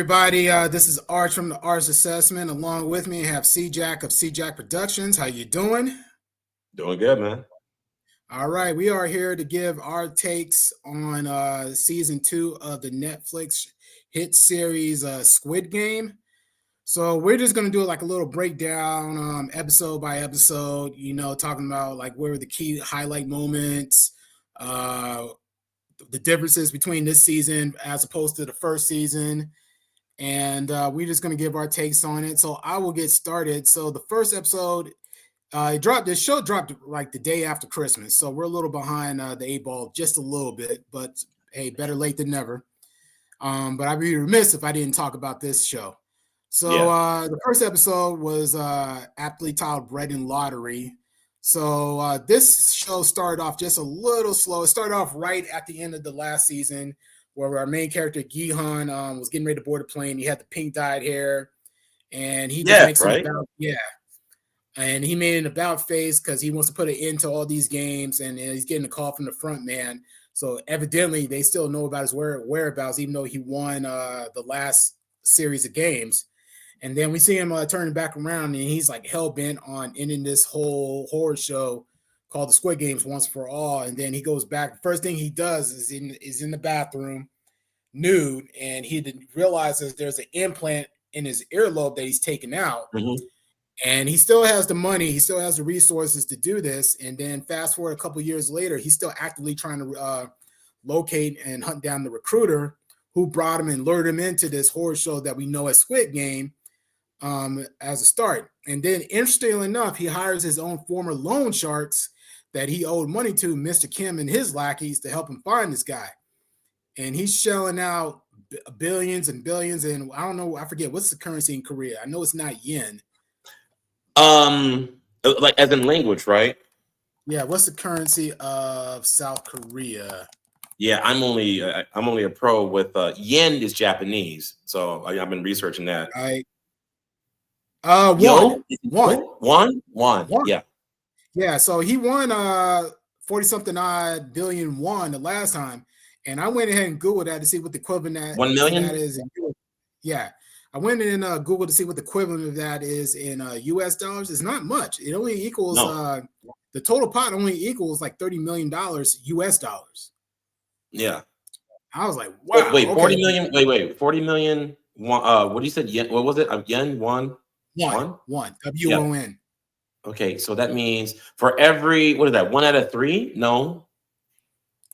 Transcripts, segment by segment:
everybody. This is Arch from the Arch Assessment. Along with me, I have CJack of CJack Productions. How you doing? Doing good, man. All right, we are here to give our takes on season 2 of the Netflix hit series Squid Game. So we're just gonna do like a little breakdown, episode by episode. Talking about like where were the key highlight moments, uh, the differences between this season as opposed to the first season. And we're just going to give our takes on it. So I will get started. So the first episode, this show dropped like the day after Christmas. So we're a little behind the 8 ball, just a little bit. But hey, better late than never. But I'd be remiss if I didn't talk about this show. So the first episode was aptly titled Bread and Lottery. So this show started off just a little slow. It started off right at the end of the last season, where our main character Gi-hun was getting ready to board a plane. He had the pink dyed hair, and he just makes an about, and he made an about face because he wants to put an end to all these games, and he's getting a call from the front man. So evidently they still know about his whereabouts, even though he won the last series of games. And then we see him turning back around, and he's like hell bent on ending this whole horror show called the Squid Games once for all. And then he goes back. First thing he does is in the bathroom, nude, and he realizes there's an implant in his earlobe that he's taken out. Mm-hmm. And he still has the money, he still has the resources to do this. And then fast forward a couple of years later, he's still actively trying to locate and hunt down the recruiter who brought him and lured him into this horror show that we know as Squid Game. As a start. And then interestingly enough, he hires his own former loan sharks that he owed money to, Mr. Kim and his lackeys, to help him find this guy. And he's shelling out billions and billions. And I don't know, I forget, what's the currency in Korea? I know it's not yen. Like as in language, right? Yeah, what's the currency of South Korea? Yeah, I'm only a pro with yen is Japanese. So I've been researching that. One. Yeah. So he won 40-something odd billion won the last time, and I went ahead and Googled that to see what the equivalent that 1 million that is. Yeah, I went in Google to see what the equivalent of that is in U.S. dollars. It's not much. It only equals the total pot only equals like $30 million U.S. dollars. Yeah, I was like, wow. Wait, 40 million. Wait, 40 million. What you said? Yen? What was it? Yen? One. WON. WON. Yeah. Okay, so that means for every, what is that? 1 out of 3? No.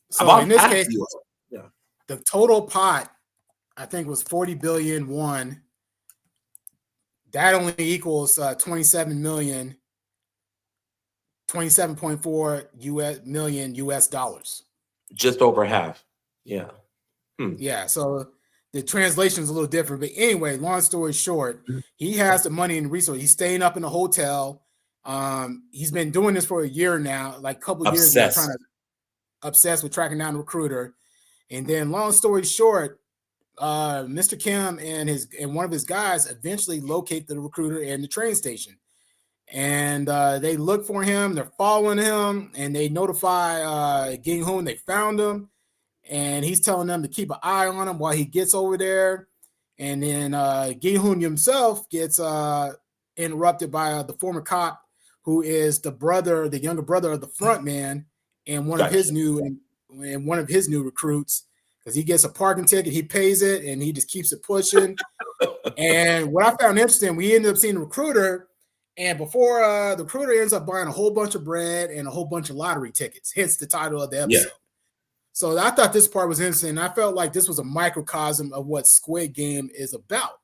So in this case, the total pot, I think, was 40 billion won. That only equals 27.4 million US dollars. Just over half. Yeah. Yeah. So the translation is a little different, but anyway, long story short, he has the money and the resources. He's staying up in the hotel. He's been doing this for a year now, like a couple years now, trying to obsessed with tracking down the recruiter. And then, long story short, Mr. Kim and one of his guys eventually locate the recruiter in the train station, and they look for him. They're following him, and they notify Gi-hun they found him. And he's telling them to keep an eye on him while he gets over there. And then Gi-hun himself gets interrupted by the former cop, who is the younger brother of the front man, and one of his new recruits, because he gets a parking ticket, he pays it, and he just keeps it pushing. And what I found interesting, we ended up seeing the recruiter, and before the recruiter ends up buying a whole bunch of bread and a whole bunch of lottery tickets, hence the title of the episode. Yeah. So I thought this part was interesting. I felt like this was a microcosm of what Squid Game is about.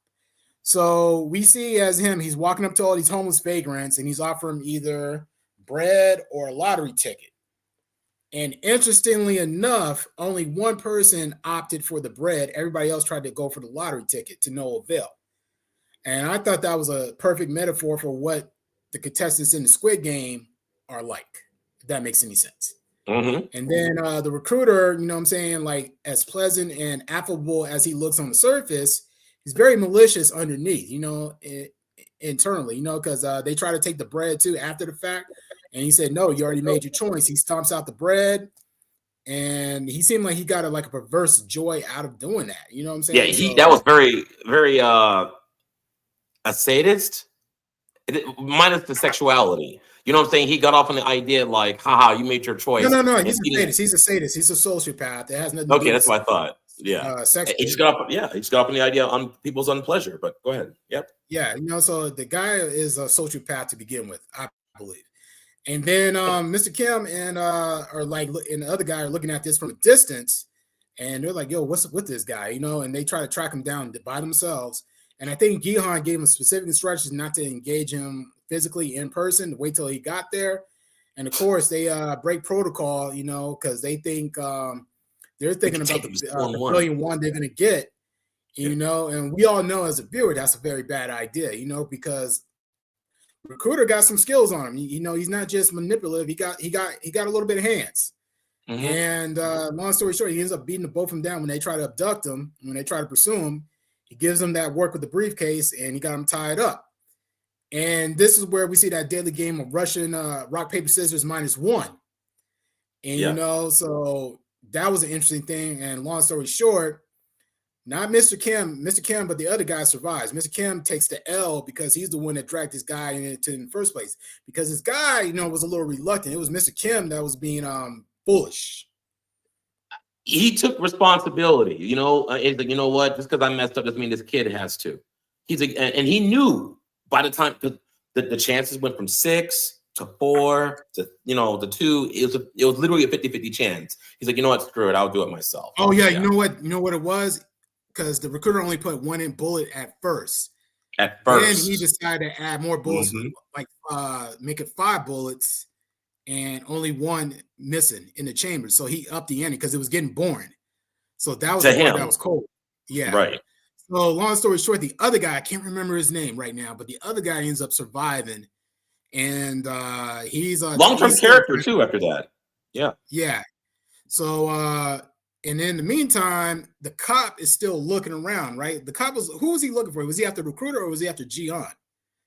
So we see as him, he's walking up to all these homeless vagrants, and he's offering either bread or a lottery ticket. And interestingly enough, only one person opted for the bread. Everybody else tried to go for the lottery ticket to no avail. And I thought that was a perfect metaphor for what the contestants in the Squid Game are like, if that makes any sense. Mm-hmm. And then the recruiter, you know what I'm saying, like as pleasant and affable as he looks on the surface, he's very malicious underneath, internally, because they try to take the bread too after the fact. And he said, no, you already made your choice. He stomps out the bread, and he seemed like he got a perverse joy out of doing that. You know what I'm Yeah, saying? that So was very, very a sadist, minus the sexuality. You know what I'm saying? He got off on the idea like, haha, you made your no, choice. no, no. And He's a he didn't. sadist. He's a sadist. He's a sociopath. It has nothing to do Okay, with that's what I thought. Yeah. He just sexual. got up, yeah, he just got up on the idea on people's unpleasure. But go ahead. Yep. Yeah, so the guy is a sociopath to begin with, I believe. And then Mr. Kim and and the other guy are looking at this from a distance, and they're like, "Yo, what's up with this guy?" And they try to track him down by themselves. And I think Gihan gave him specific instructions not to engage him physically in person, to wait till he got there. And of course, they break protocol, because they think they're We thinking can about take him to 2-on-1. billion won they're going to get. And we all know as a viewer that's a very bad idea, because Recruiter got some skills on him. He's not just manipulative. He got a little bit of hands. Mm-hmm. And long story short, he ends up beating both of them down when they try to abduct him. When they try to pursue him, he gives them that work with the briefcase, and he got him tied up. And this is where we see that deadly game of Russian rock paper scissors -1. And so that was an interesting thing. And long story short, not Mr. Kim, but the other guy survives. Mr. Kim takes the L because he's the one that dragged this guy into in the first place. Because this guy, was a little reluctant. It was Mr. Kim that was being foolish. He took responsibility. He's like, you know what? Just because I messed up doesn't mean this kid has to. He's like, and he knew by the time the chances went from 6 to 4 to to 2. It was literally a 50-50 chance. He's like, you know what? Screw it. I'll do it myself. Oh yeah, you know what it was? Because the recruiter only put 1 in bullet at first. Then he decided to add more bullets, make it 5 bullets, and only 1 missing in the chamber. So he upped the ante because it was getting boring. So that was the part that was cold. Yeah. Right. So long story short, the other guy, I can't remember his name right now, but the other guy ends up surviving. And he's a long-term character too after that. Yeah. Yeah. So and in the meantime, the cop is still looking around, right? The cop who was he looking for? Was he after the recruiter or was he after Gian?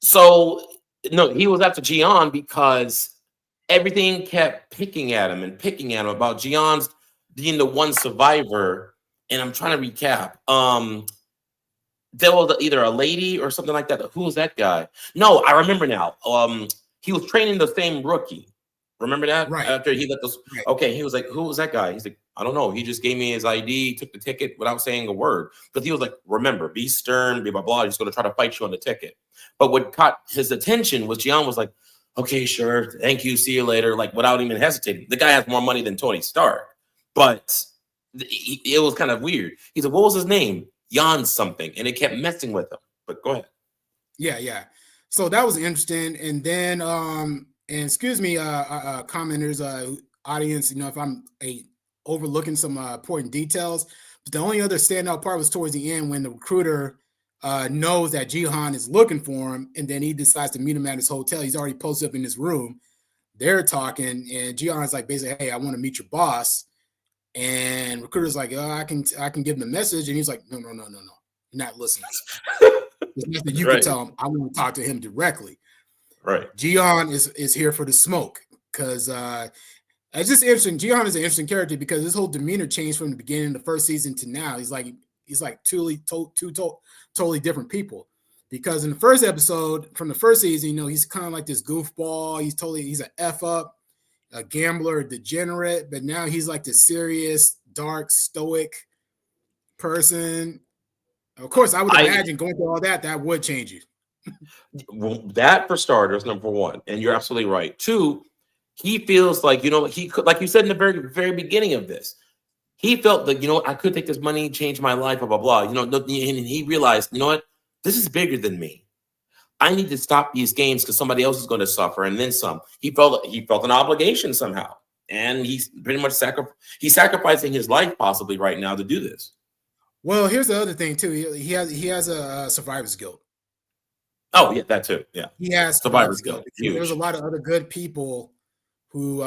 So no, he was after Gian because everything kept picking at him about Gian's being the one survivor. And I'm trying to recap. There was either a lady or something like that. Who was that guy? No, I remember now. He was training the same rookie. Remember that? Right. After he let those. Right. Okay, he was like, "Who was that guy?" He's like, "I don't know. He just gave me his ID, took the ticket without saying a word." But he was like, "Remember, be stern, blah blah blah. He's going to try to fight you on the ticket." But what caught his attention was Gian was like, "Okay, sure, thank you, see you later," like without even hesitating. The guy has more money than Tony Stark, but it was kind of weird. He's like, "What was his name?" Jan something, and it kept messing with him. But go ahead. Yeah. So that was interesting. And then and excuse me, commenters, audience, if I'm overlooking some important details, but the only other standout part was towards the end when the recruiter knows that Jihan is looking for him, and then he decides to meet him at his hotel. He's already posted up in his room. They're talking, and Jihan's like basically, "Hey, I want to meet your boss." And recruiter's like, "Oh, I can give him a message," and he's like, "No, you're not listening. There's nothing you can tell him. I want to talk to him directly." Right. Gian is here for the smoke because it's just interesting. Gian is an interesting character because his whole demeanor changed from the beginning of the first season to now. He's like two totally different people. Because in the first episode from the first season, he's kind of like this goofball. He's an F up, a gambler, a degenerate, but now he's like the serious, dark, stoic person. Of course, I would imagine going through all that would change you. Well, that for starters, number 1, and you're absolutely right. 2, he feels like he could, like you said in the very very beginning of this, he felt like I could take this money, change my life, blah blah blah. And he realized, this is bigger than me. I need to stop these games because somebody else is going to suffer, and then some. He felt an obligation somehow, and he's pretty much sacrificing his life possibly right now to do this. Well, here's the other thing too. He has a survivor's guilt. Oh yeah, that too. Yeah, he has survivor's guilt. There's a lot of other good people who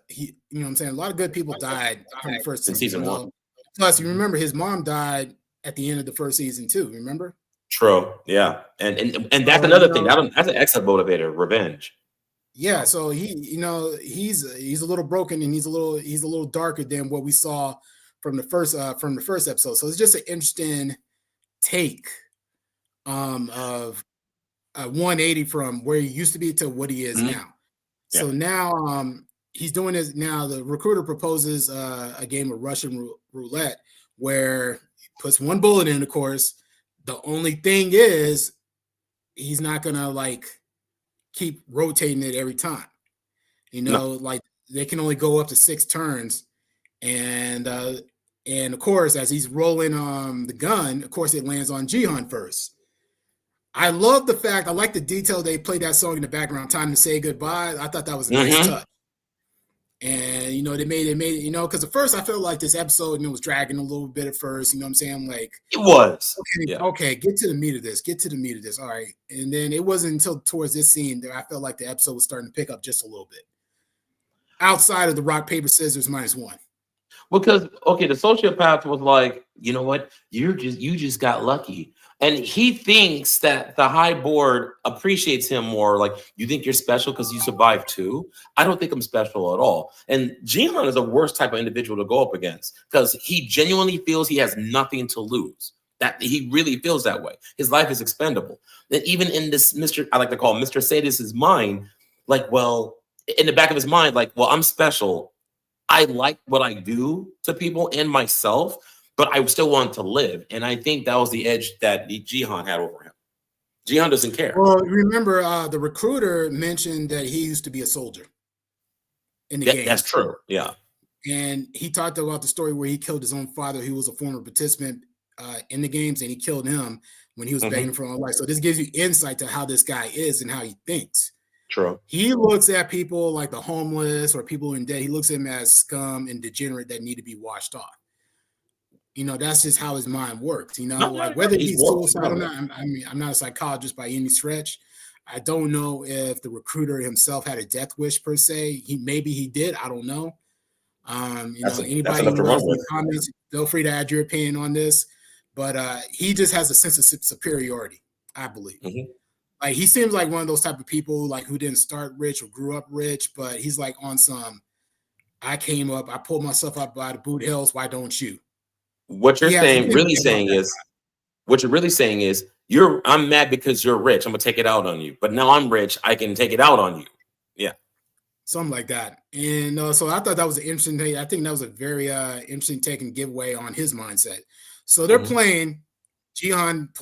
he, what I'm saying, a lot of good people died from the first season 1. Plus, you remember his mom died at the end of the first season too. Remember? True. Yeah, and that's another thing. That's an excellent motivator. Revenge. Yeah, so he's a little broken and he's a little darker than what we saw from the first episode. So it's just an interesting take of 180 from where he used to be to what he is Mhm. now. Yeah. So now he's doing this now. The recruiter proposes a game of Russian roulette where he puts one bullet in, of course. The only thing is he's not gonna like keep rotating it every time. No. Like they can only go up to 6 turns, and of course, as he's rolling the gun, of course, it lands on Jihan first. I love the fact, I like the detail they played that song in the background, Time to Say Goodbye. I thought that was a nice Hmm. touch. And they made it, because at first I felt like this episode, was dragging a little bit at first. You know what I'm saying? Like, It was. okay, Yeah. okay, get to the meat of this. Get to the meat of this. All right. And then it wasn't until towards this scene that I felt like the episode was starting to pick up just a little bit. Outside of the rock, paper, scissors -1. Because okay, the sociopath was like, you know what? You just got lucky. And he thinks that the high board appreciates him more. Like, you think you're special because you survived too? I don't think I'm special at all. And Jihan is the worst type of individual to go up against because he genuinely feels he has nothing to lose. That he really feels that way. His life is expendable. And even in this Mr. I like to call him Mr. Sadist's mind, like, well, in the back of his mind, like, well, I'm special. I like what I do to people and myself, but I still want to live. And I think that was the edge that Jihan had over him. Jihan doesn't care. Well, remember, the recruiter mentioned that he used to be a soldier in the games. That's true. Yeah. And he talked about the story where he killed his own father. He was a former participant in the games, and he killed him when he was begging for his life. So this gives you insight to how this guy is and how he thinks. True. He looks at people like the homeless or people in debt. He looks at them as scum and degenerate that need to be washed off. That's just how his mind works. Like whether he's suicidal or not. I'm not a psychologist by any stretch. I don't know if the recruiter himself had a death wish per se. Maybe he did. I don't know. Anybody who has any comments, feel free to add your opinion on this. But he just has a sense of superiority, I believe. Like he seems like one of those type of people like who didn't start rich or grew up rich, but he's like on some. I came up, I pulled myself up by the boot hills. Why don't you? What you're really saying is, I'm mad because you're rich. I'm gonna take it out on you. But now I'm rich, I can take it out on you. Yeah. Something like that. And so I thought that was an interesting thing. I think that was a very interesting take and giveaway on his mindset. So they're playing. Jihan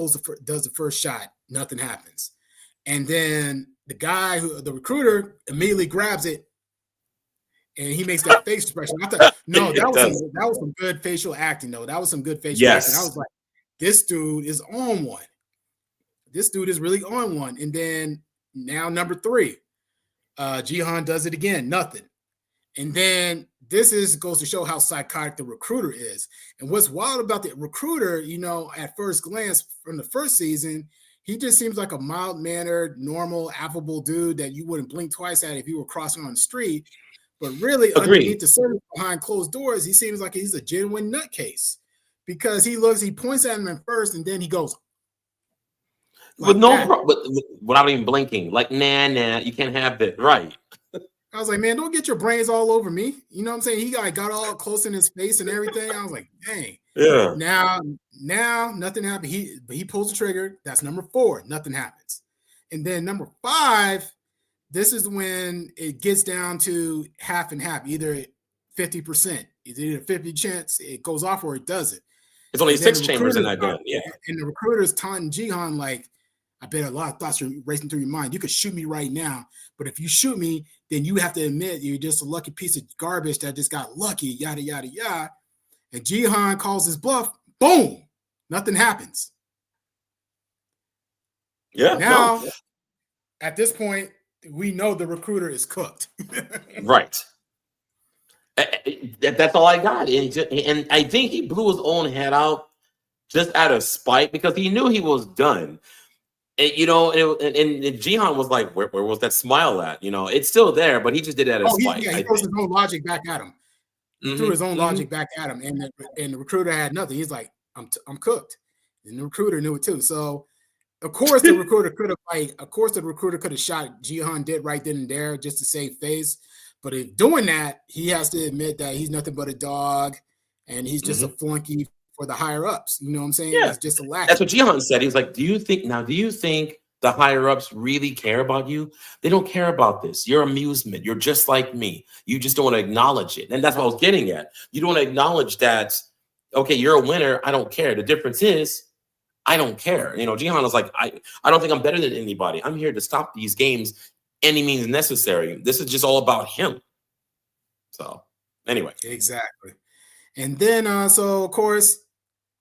does the first shot. Nothing happens. And then the recruiter immediately grabs it and he makes that face expression. I thought, no, that was some good facial acting, though. That was some good facial acting. I was like, this dude is on one. This dude is really on one. And then now number 3, Jihan does it again, nothing. And then this goes to show how psychotic the recruiter is. And what's wild about the recruiter, at first glance from the first season, he just seems like a mild-mannered, normal, affable dude that you wouldn't blink twice at if you were crossing on the street. But really, underneath the surface, behind closed doors, he seems like he's a genuine nutcase because he points at him at first, and then he goes. Like without even blinking, like, nah, you can't have it. Right. I was like, man, don't get your brains all over me. You know what I'm saying? He got all close in his face and everything. I was like, dang. Yeah. Now nothing happened. He pulls the trigger. That's number 4. Nothing happens. And then number 5, this is when it gets down to half and half, either 50%. It's either 50 chance it goes off or it doesn't. It's only 6 chambers in that gun. Yeah. And the recruiter's taunting Jihan like, I bet a lot of thoughts are racing through your mind. You could shoot me right now, but if you shoot me, then you have to admit you're just a lucky piece of garbage that just got lucky, yada, yada, yada. And Jihan calls his bluff. Boom. Nothing happens. Yeah. Now, at this point, we know the recruiter is cooked. Right. That's all I got. And I think he blew his own head out just out of spite because he knew he was done. And Jihan was like, where was that smile at? It's still there, but he just did that as spite. He throws his own logic back at him. He threw his own logic back at him, and the recruiter had nothing. He's like, I'm cooked. And the recruiter knew it too. So Of course, the recruiter could have shot Jihan dead right then and there just to save face. But in doing that, he has to admit that he's nothing but a dog, and he's just a flunky for the higher ups. You know what I'm saying? Yeah, He's just a that's lackey. what Jihan said. He was like, do you think the higher ups really care about you? They don't care about this. You're amusement. You're just like me. You just don't want to acknowledge it. And that's what I was getting at. You don't want to acknowledge that, okay, you're a winner. I don't care. The difference is I don't care. You know, Jihan was like, I don't think I'm better than anybody. I'm here to stop these games any means necessary. This is just all about him. So anyway. Exactly. And then so of course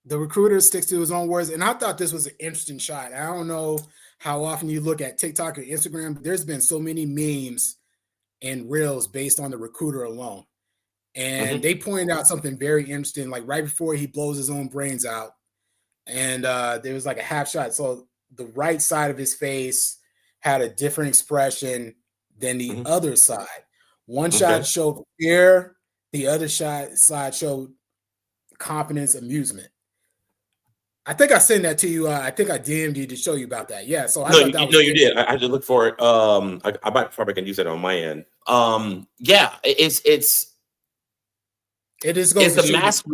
the recruiter sticks to his own words. And I thought this was an interesting shot. I don't know how often you look at TikTok or Instagram, but there's been so many memes and reels based on the recruiter alone. And they pointed out something very interesting, like right before he blows his own brains out. And there was like a half shot. So the right side of his face had a different expression than the other side. One shot showed fear, the other side showed confidence, amusement. I think I sent that to you. I think I DM'd you to show you about that. Yeah. So I thought that was you did. I had to look for it. I might probably can use it on my end. Yeah, it just goes it's a mask.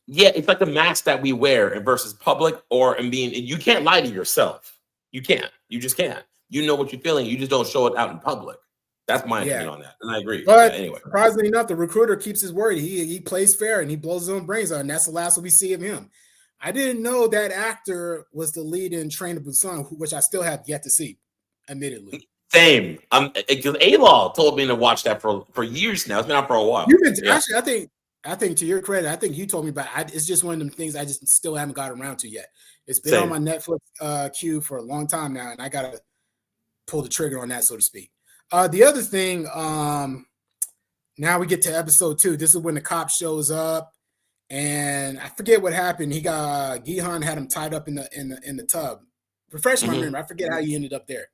Yeah, it's like the mask that we wear versus public or in being. You can't lie to yourself. You can't. You just can't. You know what you're feeling. You just don't show it out in public. That's my opinion on that, and I agree. But anyway, surprisingly enough, the recruiter keeps his word. He plays fair and he blows his own brains out, and that's the last we see of him. I didn't know that actor was the lead in Train to Busan, which I still have yet to see, admittedly. Same. A-Law told me to watch that for years now. It's been out for a while. Actually, I think to your credit, I think you told me about it. It's just one of them things I just still haven't got around to yet. It's been on my Netflix queue for a long time now, and I got to pull the trigger on that, so to speak. The other thing, now we get to episode 2. This is when the cop shows up, and I forget what happened. Gihan had him tied up in the tub. Refresh my memory. I forget how he ended up there.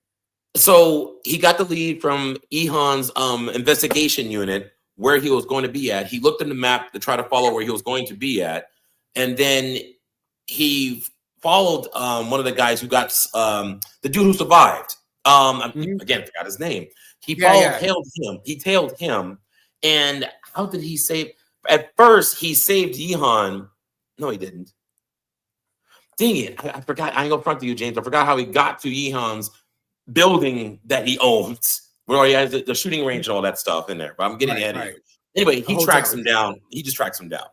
So he got the lead from Ehan's investigation unit where he was going to be at. He looked at the map to try to follow where he was going to be at, and then he followed one of the guys who got the dude who survived. Again, forgot his name. He tailed him. He tailed him, and how did he save? At first, he saved Yehan. No, he didn't. Dang it! I forgot. I ain't gonna front to you, James. I forgot how he got to Yehan's building that he owns, where he has the shooting range and all that stuff in there. But I'm getting ahead of you. Anyway, he tracks him down. He just tracks him down.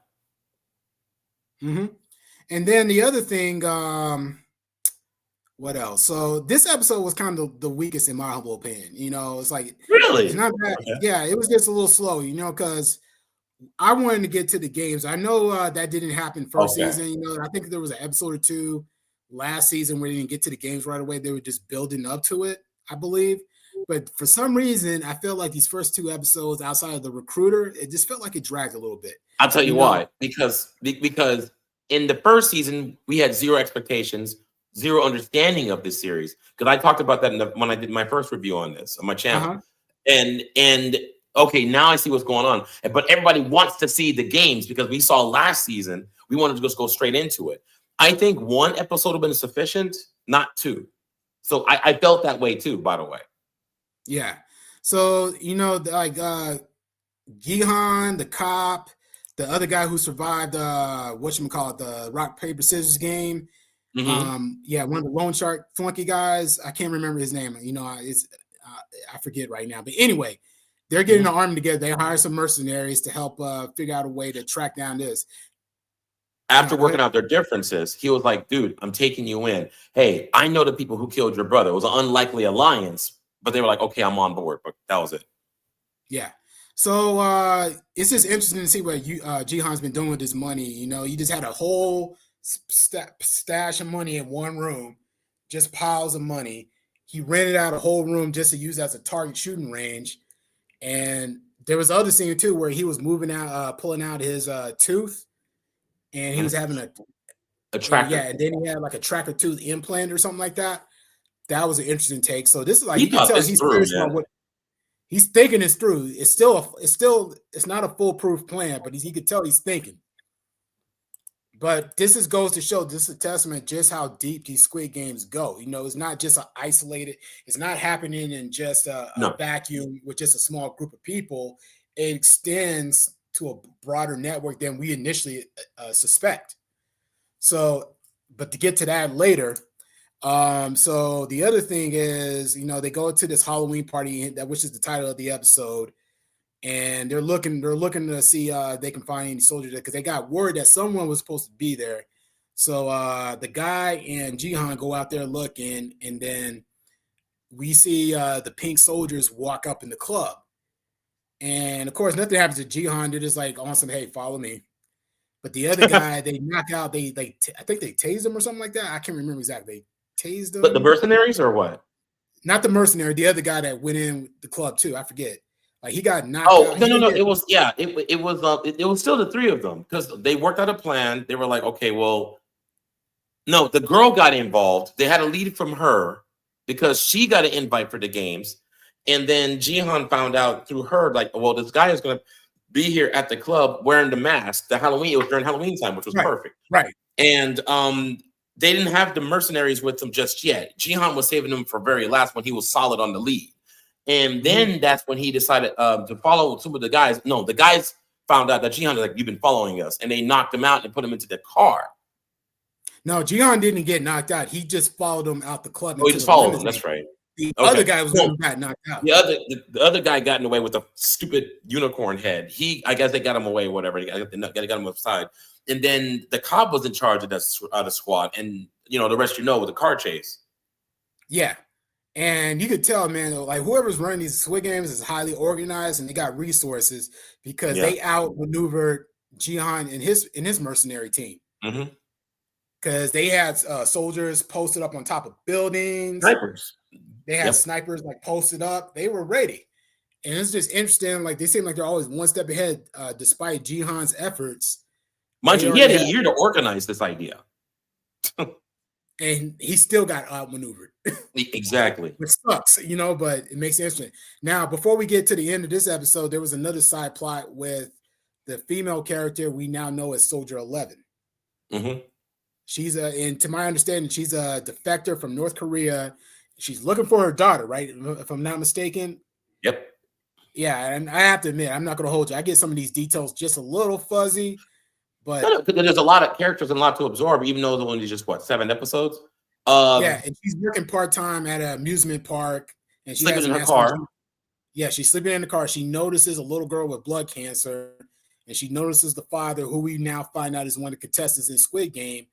And then the other thing, what else? So this episode was kind of the weakest in my humble opinion. You know, it's like really, it's not bad. Okay. Yeah, it was just a little slow. You know, because I wanted to get to the games. I know that didn't happen first season. You know, I think there was an episode or two last season where they didn't get to the games right away. They were just building up to it, I believe. But for some reason, I felt like these first 2 episodes outside of the recruiter, it just felt like it dragged a little bit. I'll tell you why. Because in the first season, we had 0 expectations, 0 understanding of this series. Because I talked about that when I did my first review on this on my channel. And okay, now I see what's going on. But everybody wants to see the games because we saw last season. We wanted to just go straight into it. I think 1 episode would have been sufficient, not 2. So I felt that way too, by the way. Yeah. So, you know, like Gihan, the cop, the other guy who survived whatchamacallit, the rock, paper, scissors game. One of the loan shark flunky guys. I can't remember his name. You know, I forget right now. But anyway, they're getting an army together. They hire some mercenaries to help figure out a way to track down this. After working out their differences, he was like, dude, I'm taking you in. Hey, I know the people who killed your brother. It was an unlikely alliance, but they were like, okay, I'm on board. But that was it. Yeah. So it's just interesting to see what Jihan's been doing with his money. You know, he just had a whole stash of money in one room, just piles of money. He rented out a whole room just to use as a target shooting range. And there was other scene too where he was moving out, pulling out his tooth. And he was having a tracker. Yeah, and then he had like a tracker tooth implant or something like that. That was an interesting take. So this is like you can tell he's serious about what he's thinking this through. It's not a foolproof plan, but he could tell he's thinking. But this goes to show, this is a testament just how deep these Squid Games go. It's not just an isolated, it's not happening in just a No. vacuum with just a small group of people. It extends to a broader network than we initially suspect. So, but to get to that later, so the other thing is, they go to this Halloween party that which is the title of the episode, and they're looking to see they can find any soldiers there because they got word that someone was supposed to be there. So the guy and Jihan go out there looking, and then we see the pink soldiers walk up in the club. And of course, nothing happens to Jihan. They're just like on some, hey, follow me. But the other guy, they knock out. I think they tased him or something like that. I can't remember exactly. They tased But the him. mercenaries or what? Not the mercenary. The other guy that went in the club too. I forget. Like he got knocked Oh out. no. It was it was still the three of them because they worked out a plan. They were like, okay, well, no, the girl got involved. They had a lead from her because she got an invite for the games, and then Jihan found out through her like, well, this guy is going to be here at the club wearing the mask. The Halloween, it was during Halloween time, which was perfect. Right. And they didn't have the mercenaries with them just yet. Jihan was saving them for very last when he was solid on the lead. And then that's when he decided to follow some of the guys. No, the guys found out that Jihan was like, you've been following us. And they knocked him out and put him into the car. No, Jihan didn't get knocked out. He just followed him out the club. Oh, he just followed him. That's right. The other guy was the one who got knocked out. The other guy got in the way with a stupid unicorn head. I guess they got him away, whatever. They got him aside. And then the cop was in charge of the squad. And, the rest with the car chase. Yeah. And you could tell, man, like whoever's running these Squid Games is highly organized and they got resources because they outmaneuvered Jihan and his mercenary team. Because they had soldiers posted up on top of buildings. Snipers. They had snipers like posted up. They were ready. And it's just interesting. Like they seem like they're always one step ahead, despite Jihan's efforts. Mind you, he had a year to organize this idea. And he still got outmaneuvered. Exactly. Which sucks, but it makes it interesting. Now, before we get to the end of this episode, there was another side plot with the female character we now know as Soldier 11. She's and to my understanding, she's a defector from North Korea. She's looking for her daughter, right? If I'm not mistaken. Yep. Yeah, and I have to admit, I'm not going to hold you. I get some of these details just a little fuzzy, but there's a lot of characters and a lot to absorb, even though the one is just 7 episodes. Yeah, and she's working part-time at an amusement park, and she sleeping in her car. Yeah, she's sleeping in the car. She notices a little girl with blood cancer, and she notices the father, who we now find out is one of the contestants in Squid Game,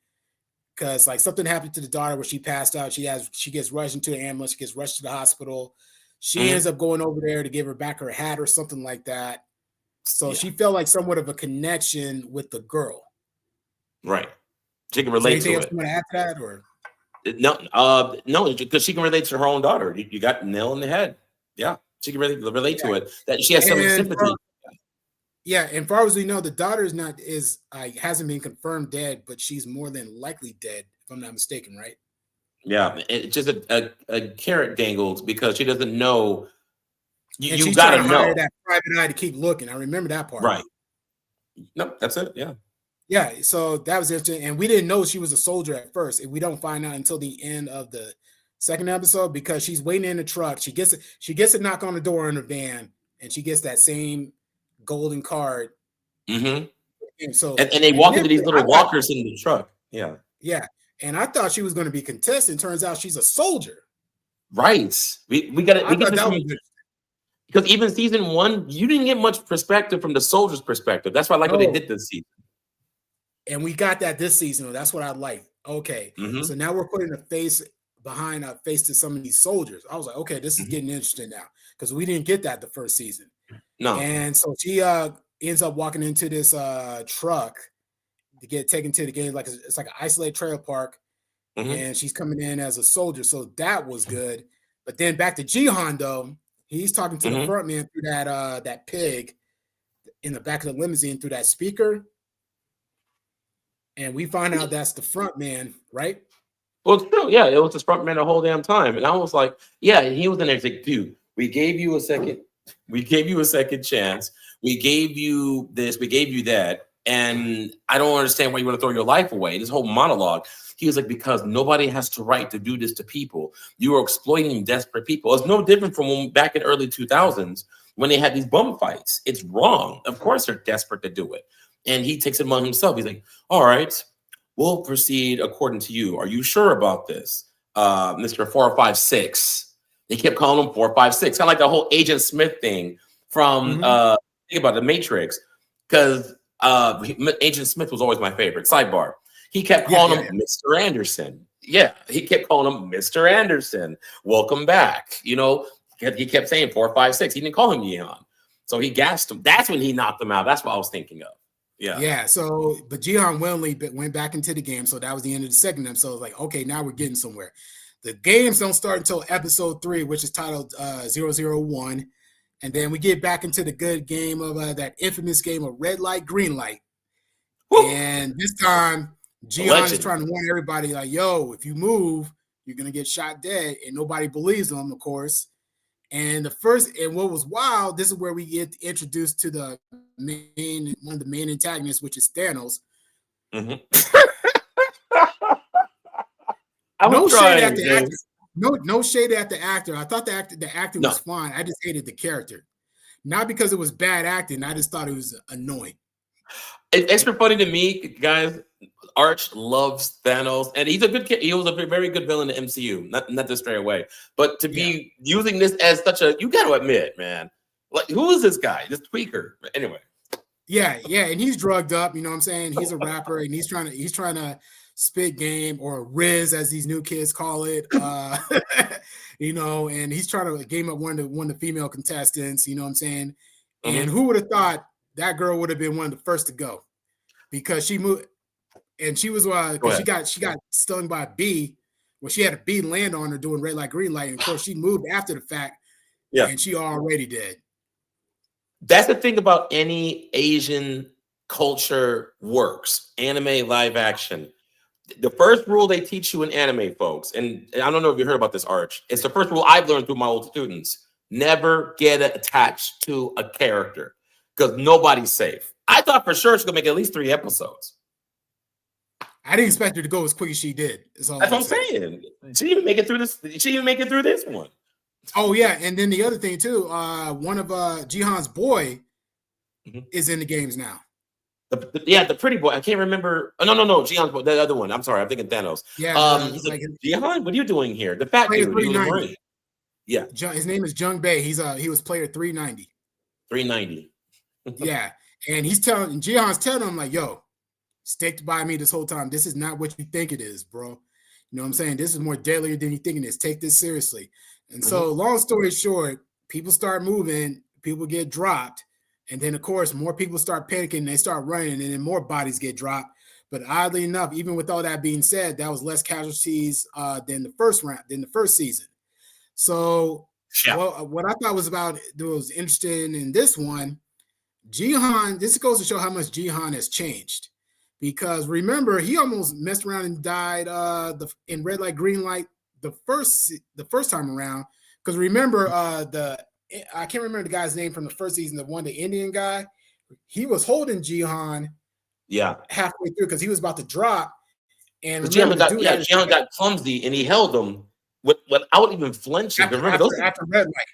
because like something happened to the daughter where she passed out. She gets rushed into the ambulance. She gets rushed to the hospital. She ends up going over there to give her back her hat or something like that. So she felt like somewhat of a connection with the girl. Right. She can relate to it. You want to add to that, or? No, because she can relate to her own daughter. You got nail in the head. Yeah, she can relate to it. That she has some sympathy. Yeah, and far as we know, the daughter hasn't been confirmed dead, but she's more than likely dead, if I'm not mistaken, right? Yeah, it's just a carrot dangled because she doesn't know. You got to know that private eye to keep looking. I remember that part. Right. No, that's it. Yeah. Yeah, so that was interesting, and we didn't know she was a soldier at first, and we don't find out until the end of the second episode because she's waiting in the truck. She gets a knock on the door in her van, and she gets that same golden card. And so and they walk into these little walkers in the truck. Yeah. Yeah, and I thought she was going to be contestant. Turns out she's a soldier. Right. We got it. Because even season 1, you didn't get much perspective from the soldier's perspective. That's why I like what they did this season. And we got that this season. That's what I like. Okay. So now we're putting a face behind a face to some of these soldiers. I was like, okay, this is getting interesting now because we didn't get that the first season. No. And so she ends up walking into this truck to get taken to the game. It's like an isolated trailer park. And she's coming in as a soldier. So that was good. But then back to Jihan, though. He's talking to the front man through that pig in the back of the limousine through that speaker. And we find out that's the front man, right? Well, it's true. Yeah, it was the front man the whole damn time. And I was like, yeah, and he was in there like, dude, we gave you a second. We gave you a second chance. We gave you this. We gave you that. And I don't understand why you want to throw your life away. This whole monologue. He was like, because nobody has the right to do this to people. You are exploiting desperate people. It's no different from when, back in early 2000s when they had these bum fights. It's wrong. Of course they're desperate to do it. And he takes it upon himself. He's like, all right, we'll proceed according to you. Are you sure about this? Mr. 456. They kept calling him 456. Kind of like the whole Agent Smith thing from think about The Matrix. Because Agent Smith was always my favorite. Sidebar. He kept calling him Mr. Anderson. Yeah, he kept calling him Mr. Anderson. Welcome back. You know, he kept saying 456. He didn't call him Yeon. So he gassed him. That's when he knocked him out. That's what I was thinking of. Yeah. Yeah. So, but Jihan willingly went back into the game. So that was the end of the second episode. So it was like, okay, now we're getting somewhere. The games don't start until episode 3, which is titled 001. And then we get back into the good game of that infamous game of red light, green light. Woo! And this time, Jihan is trying to warn everybody, like, yo, if you move, you're going to get shot dead. And nobody believes him, of course. And what was wild, this is where we get introduced to one of the main antagonists, which is Thanos. Mm-hmm. No shade at the actor. No shade at the actor. I thought the acting was fine. I just hated the character. Not because it was bad acting. I just thought it was annoying. It's extra funny to me, guys. Arch loves Thanos, and he's a good kid. He was a very good villain in the MCU. Not to stray away, but to be using this as such a, you got to admit, man, like, who is this guy? This tweaker. Anyway. Yeah, and he's drugged up. You know what I'm saying? He's a rapper, and he's trying to spit game, or Riz as these new kids call it. You know, and he's trying to game up one of the female contestants. You know what I'm saying? And who would have thought that girl would have been one of the first to go, because she moved. And she was she got stung by a bee. Well, she had a bee land on her doing red light, green light. And of course, she moved after the fact. Yeah. And she already did. That's the thing about any Asian culture works. Anime, live action. The first rule they teach you in anime, folks, and I don't know if you heard about this, Arch. It's the first rule I've learned through my old students. Never get attached to a character, because nobody's safe. I thought for sure she's going to make at least 3 episodes. I didn't expect her to go as quick as she did. That's what I'm saying. She didn't even make it through this. She didn't even make it through this one. Oh yeah, and then the other thing too. One of Jihan's boy is in the games now. The pretty boy. I can't remember. Oh, no. Jihan's boy. The other one. I'm sorry. I'm thinking Thanos. Yeah. He's like, Jihan, what are you doing here? The fat dude. Yeah. His name is Jung Bae. He was player 390. 390. Yeah, and Jihan's telling him like, yo, stick by me this whole time. This is not what you think it is, bro. You know what I'm saying? This is more deadlier than you think it is. Take this seriously. And so, long story short, people start moving, people get dropped, and then of course more people start panicking, they start running, and then more bodies get dropped. But oddly enough, even with all that being said, that was less casualties than the first season. So what I thought was interesting in this one, Jihan, this goes to show how much Jihan has changed. Because remember, he almost messed around and died in red light, green light the first time around. Because remember, I can't remember the guy's name from the first season, the Indian guy. He was holding Jihan halfway through because he was about to drop. And Jihan got clumsy and he held him without even flinching. After red light.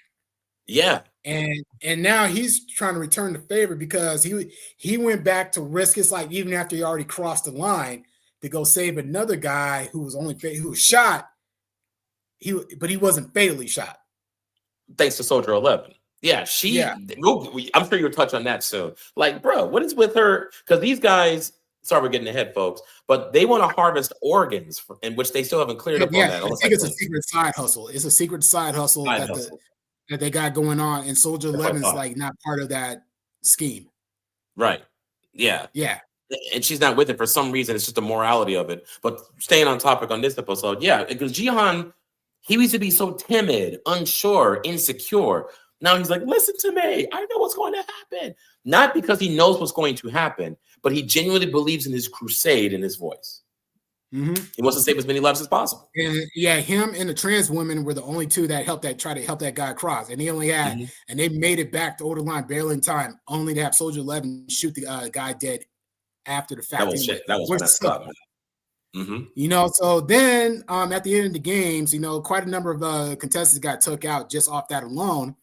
Yeah. And now he's trying to return the favor because he went back to risk his life even after he already crossed the line to go save another guy who was shot. But he wasn't fatally shot. Thanks to Soldier 11. Yeah, I'm sure you'll touch on that soon. Like, bro, what is with her? Because these guys, sorry, we're getting ahead, folks, but they want to harvest organs, in which they still haven't cleared up on that. I think it's a secret side hustle. It's a secret side hustle that they got going on, and Soldier 11 is like not part of that scheme. Right. Yeah. Yeah. And she's not with it for some reason. It's just the morality of it. But staying on topic on this episode, because Jihan, he used to be so timid, unsure, insecure. Now he's like, listen to me. I know what's going to happen. Not because he knows what's going to happen, but he genuinely believes in his crusade in his voice. Mm-hmm. He wants to save as many lives as possible. And him and the trans woman were the only two that try to help that guy across. And he only had, and they made it back to Older Line barely in time, only to have Soldier 11 shoot the guy dead after the fact. That was shit. That was messed up, man. Mm-hmm. So then at the end of the games, quite a number of contestants got took out just off that alone.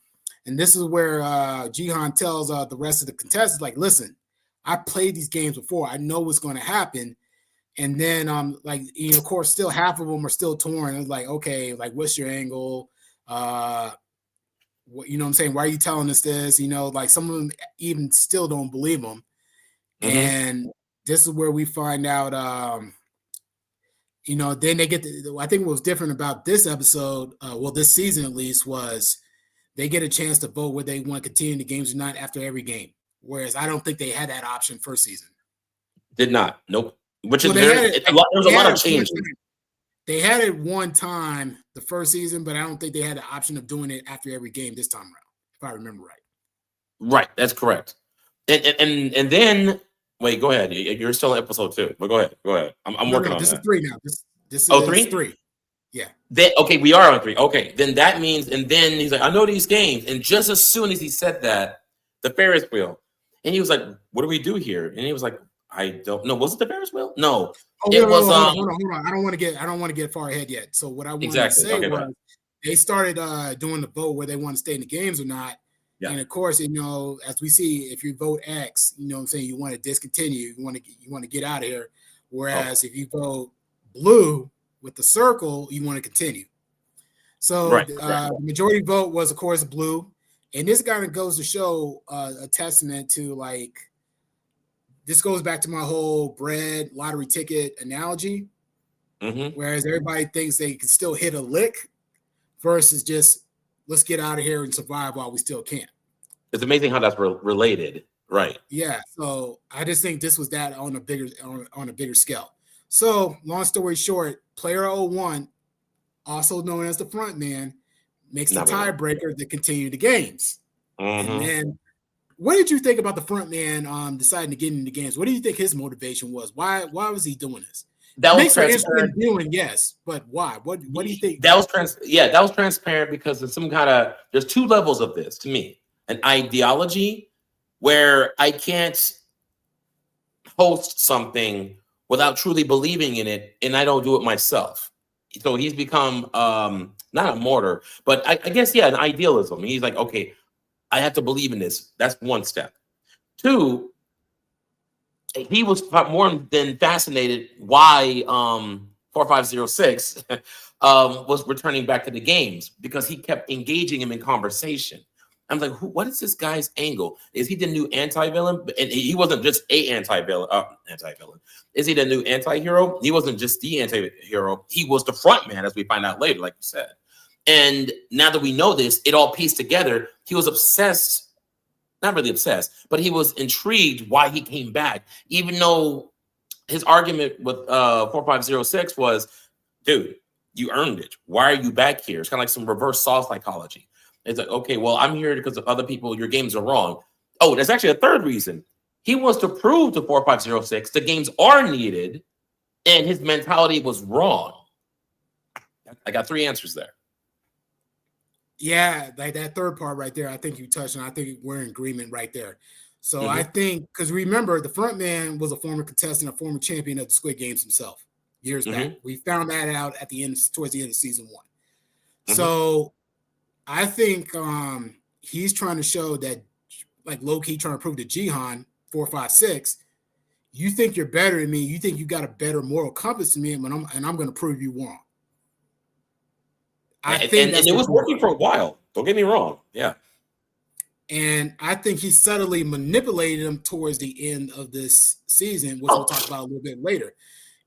And this is where Jihan tells the rest of the contestants, like, listen, I played these games before. I know what's going to happen. And then, of course, still half of them are still torn. It's like, okay, like, what's your angle? What I'm saying? Why are you telling us this? Like some of them even still don't believe them. Mm-hmm. And this is where we find out, then they get I think what was different about this episode, this season at least, was they get a chance to vote whether they want to continue the games or not after every game. Whereas I don't think they had that option first season. Did not. Nope. Which is there's a lot of change. They had it one time the first season, but I don't think they had the option of doing it after every game this time around, if I remember right. Right, that's correct. And then wait, go ahead. You're still in episode 2, but go ahead. I'm working on this that. Is 3 now. This is 3. Yeah. Okay, we are on 3. Okay, then that means, and then he's like, I know these games. And just as soon as he said that, the Ferris wheel, and he was like, what do we do here? And he was like, I don't know. Was it the Ferris wheel? No. It was. Hold on. I don't want to get far ahead yet. So what I wanted to say was they started doing the vote where they want to stay in the games or not. Yeah. And of course, as we see, if you vote X, I'm saying you want to discontinue, you want to get out of here. Whereas if you vote blue with the circle, you want to continue. So the majority vote was, of course, blue. And this kind of goes to show a testament to, like, this goes back to my whole bread lottery ticket analogy. Mm-hmm. Whereas everybody thinks they can still hit a lick versus just let's get out of here and survive while we still can. It's amazing how that's related. Right. Yeah. So I just think this was that on a bigger scale. So long story short, player 01, also known as the front man, makes the tiebreaker to continue the games. Mm-hmm. And then what did you think about the front man deciding to get into the games? What do you think his motivation was? Why was he doing this? That was transparent. Yes, but why? What do you think? That was that was transparent because there's 2 levels of this to me. An ideology where I can't host something without truly believing in it, and I don't do it myself. So he's become not a martyr, but I guess an idealism. He's like, okay, I have to believe in this. That's one step. 2, he was more than fascinated why 4506 was returning back to the games because he kept engaging him in conversation. I'm like, what is this guy's angle? Is he the new anti-villain? And he wasn't just a anti-villain. Is he the new anti-hero? He wasn't just the anti-hero. He was the front man, as we find out later, like you said. And now that we know this, it all pieced together. He was obsessed, not really obsessed, but he was intrigued why he came back, even though his argument with 4506 was, dude, you earned it. Why are you back here? It's kind of like some reverse Saw psychology. It's like, okay, well, I'm here because of other people. Your games are wrong. Oh, there's actually a third reason. He wants to prove to 4506 the games are needed, and his mentality was wrong. I got 3 answers there. Yeah, like that third part right there, I think you touched on. I think we're in agreement right there. So I think, because remember, the front man was a former contestant, a former champion of the Squid Games himself years back. We found that out towards the end of season 1. So I think he's trying to show that, like low-key trying to prove to Jihan 456, you think you're better than me. You think you got a better moral compass than me, and I'm going to prove you wrong. And it was working for a while. Don't get me wrong. Yeah. And I think he subtly manipulated him towards the end of this season, which we'll talk about a little bit later,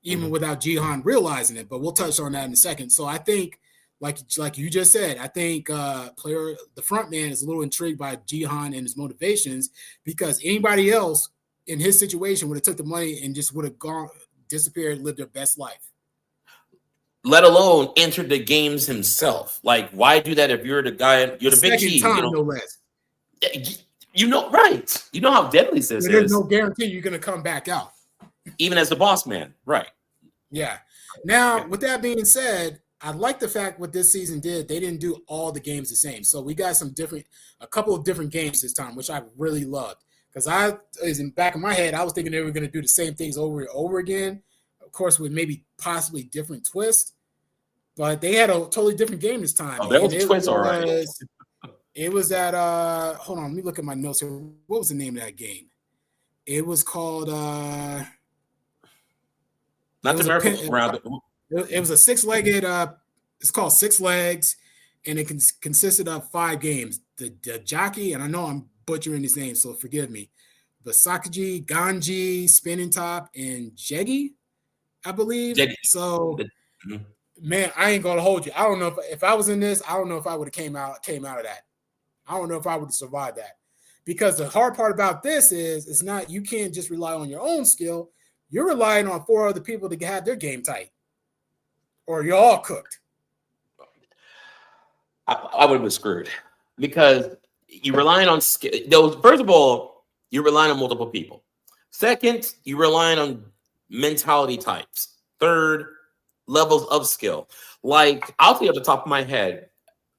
even without Jihan realizing it. But we'll touch on that in a second. So I think, like you just said, I think the front man is a little intrigued by Jihan and his motivations, because anybody else in his situation would have took the money and just would have disappeared, lived their best life. Let alone enter the games himself. Like, why do that if you're the guy, you're the big G? No less. Right. You know how deadly this is. There's no guarantee you're going to come back out. Even as the boss man. Right. Yeah. Now, with that being said, I like the fact what this season did. They didn't do all the games the same. So we got a couple of different games this time, which I really loved. Because in the back of my head, I was thinking they were going to do the same things over and over again. Of course, with maybe possibly different twists. But they had a totally different game this time. Oh, there was a twist, all right. It was at hold on, let me look at my notes here. What was the name of that game? It was called not the Miracle Round. It was a 6-legged it's called Six Legs, and it consisted of 5 games. The jockey, and I know I'm butchering his name, so forgive me. Basakaji, Ganji, Spinning Top, and Jeggy, I believe. Jeggy. So man, I ain't gonna hold you. I don't know if I was in this, I don't know if I would have came out of that. I don't know if I would have survived that. Because the hard part about this is it's not, you can't just rely on your own skill. You're relying on 4 other people to have their game tight. Or you're all cooked. I would have been screwed because you're relying on skill. First of all, you're relying on multiple people. Second, you're relying on mentality types. Third, levels of skill. Like, I'll tell you off the top of my head,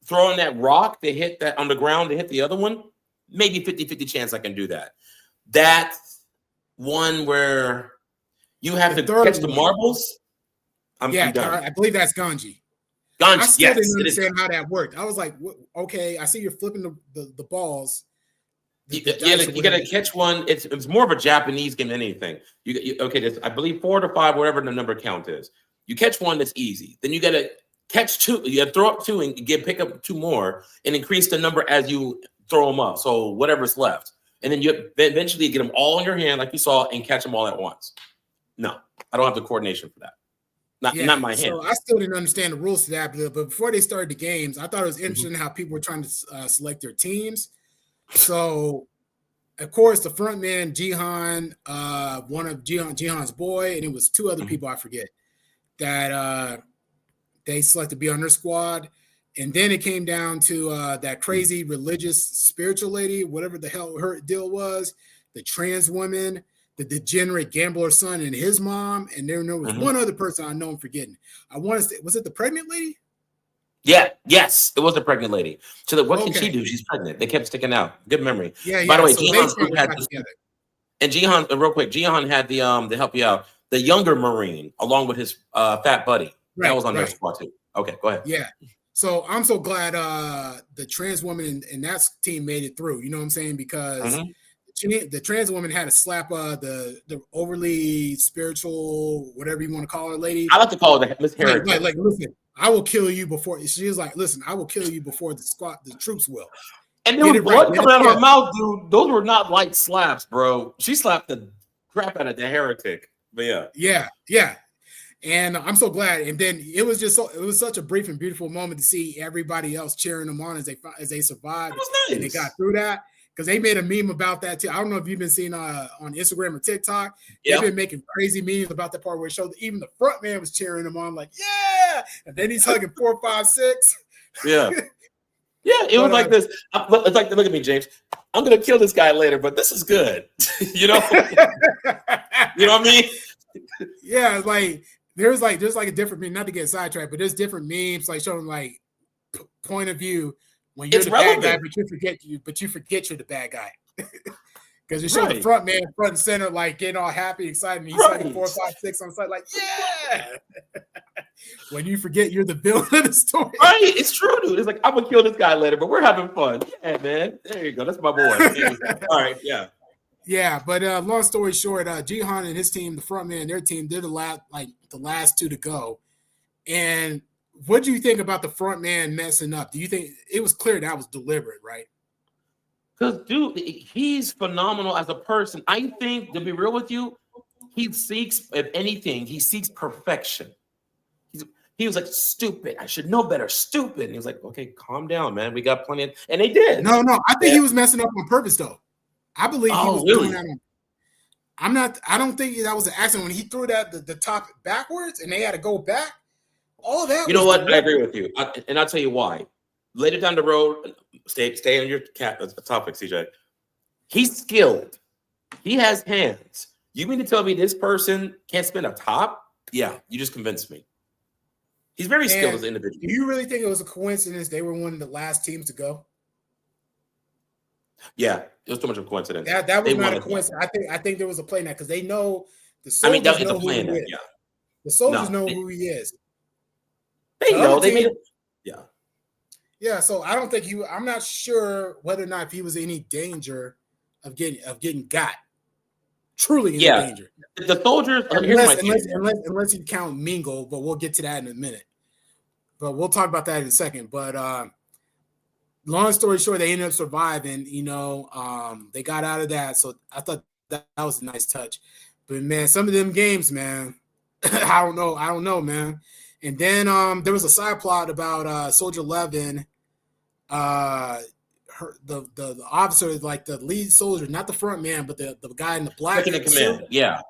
throwing that rock to hit that on the ground to hit the other one, maybe 50-50 chance I can do that. That's one where you have to catch the marbles. I'm done. I believe that's Ganji. I still didn't understand how that worked. I was like, okay, I see you're flipping the balls. You got to catch one. It's more of a Japanese game than anything. Okay, I believe 4 to 5, whatever the number count is. You catch one, that's easy. Then you got to catch 2. You got to throw up 2 and pick up 2 more and increase the number as you throw them up. So whatever's left. And then you eventually get them all in your hand like you saw and catch them all at once. No, I don't have the coordination for that. Not my hand. So I still didn't understand the rules to that, but before they started the games, I thought it was interesting how people were trying to select their teams. So, of course, the front man, Jihan, one of Jihan's boy, and it was 2 other people I forget that they selected to be on their squad. And then it came down to that crazy religious spiritual lady, whatever the hell her deal was, the trans woman, the degenerate gambler son and his mom, and there was one other person I know I'm forgetting. I want to say, was it the pregnant lady? Yes, it was the pregnant lady. So what can she do? She's pregnant. They kept sticking out. Good memory. Yeah. By the way, so Jihan had together. And Jihan, real quick, Jihan had the to help you out, the younger Marine along with his fat buddy. That was on their squad too. Okay, go ahead. Yeah. So I'm so glad the trans woman in that team made it through. You know what I'm saying? Because the trans woman had to slap the overly spiritual, whatever you want to call her, lady. I like to call her the Miss Heretic. Like, listen, I will kill you before. She was like, listen, I will kill you before the troops will. And there was blood coming out of her mouth, dude. Those were not light slaps, bro. She slapped the crap out of the heretic. But yeah. And I'm so glad. And then it was such a brief and beautiful moment to see everybody else cheering them on as they survived. Nice. And they got through that. Because they made a meme about that too. I don't know if you've been seeing on Instagram or TikTok. They've been making crazy memes about that part where it showed that even the front man was cheering him on, like, yeah. And then he's hugging 4, 5, 6. Yeah. Yeah, it was like this. It's like, look at me, James. I'm gonna kill this guy later, but this is good. You know? You know what I mean? Yeah, like there's like a different meme, not to get sidetracked, but there's different memes like showing like point of view. When you're the bad guy, but you forget you're the bad guy. Because you show the front man front and center, like getting all happy, excited. And he's like 4, 5, 6 on the side, like, yeah. When you forget you're the villain of the story. Right, it's true, dude. It's like, I'm gonna kill this guy later, but we're having fun. Yeah, man. There you go. That's my boy. All right, yeah. Yeah, but long story short, Jihan and his team, the front man, their team, they're the last 2 to go. And what do you think about the front man messing up? Do you think it was clear that was deliberate, right? Because, dude, he's phenomenal as a person. I think, to be real with you, he seeks, if anything, perfection. He was like, stupid. I should know better. Stupid. And he was like, okay, calm down, man. We got plenty of, and they did. No. I think he was messing up on purpose, though. I believe he was doing that. I don't think that was an accident when he threw that the top backwards and they had to go back. All that. You know what? I agree with you, and I'll tell you why. Later down the road, stay on your topic, CJack. He's skilled. He has hands. You mean to tell me this person can't spin a top? Yeah, you just convinced me. He's very skilled as an individual. Do you really think it was a coincidence they were one of the last teams to go? Yeah, it was too much of a coincidence. That was They not a wanted that. coincidence. I think there was a play now because they know the I mean, that soldiers was the know who he plan. is. Yeah. The soldiers No, know who he is. they The know. other They made team, it. Yeah. yeah. So I don't think he. I'm not sure whether or not if he was in any danger of getting got. Truly any Yeah. danger. The soldiers. Here's my theory. Unless you count Mingle, but we'll get to that in a minute. But we'll talk about that in a second. But long story short, they ended up surviving. They got out of that. So I thought that was a nice touch. But man, some of them games, man, I don't know, man. And then there was a side plot about Soldier 11. The officer, like the lead soldier, not the front man, but the guy in the black Second in suit. command. Yeah.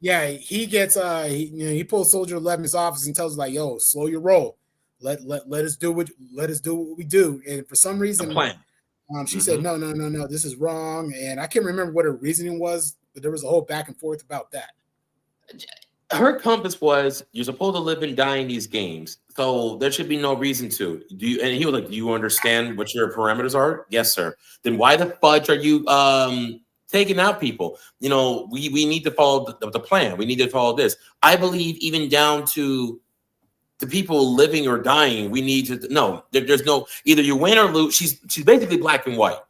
Yeah, he gets he pulls Soldier 11's office and tells like, "Yo, slow your roll. Let us do what we do." And for some reason, she said, "No, this is wrong." And I can't remember what her reasoning was, but there was a whole back and forth about that. Her compass was, you're supposed to live and die in these games, so there should be no reason to. And he was like, "Do you understand what your parameters are?" "Yes, sir." "Then why the fudge are you taking out people? We need to follow the plan. We need to follow this." I believe even down to the people living or dying, we need to no. There's no either you win or lose. She's basically black and white.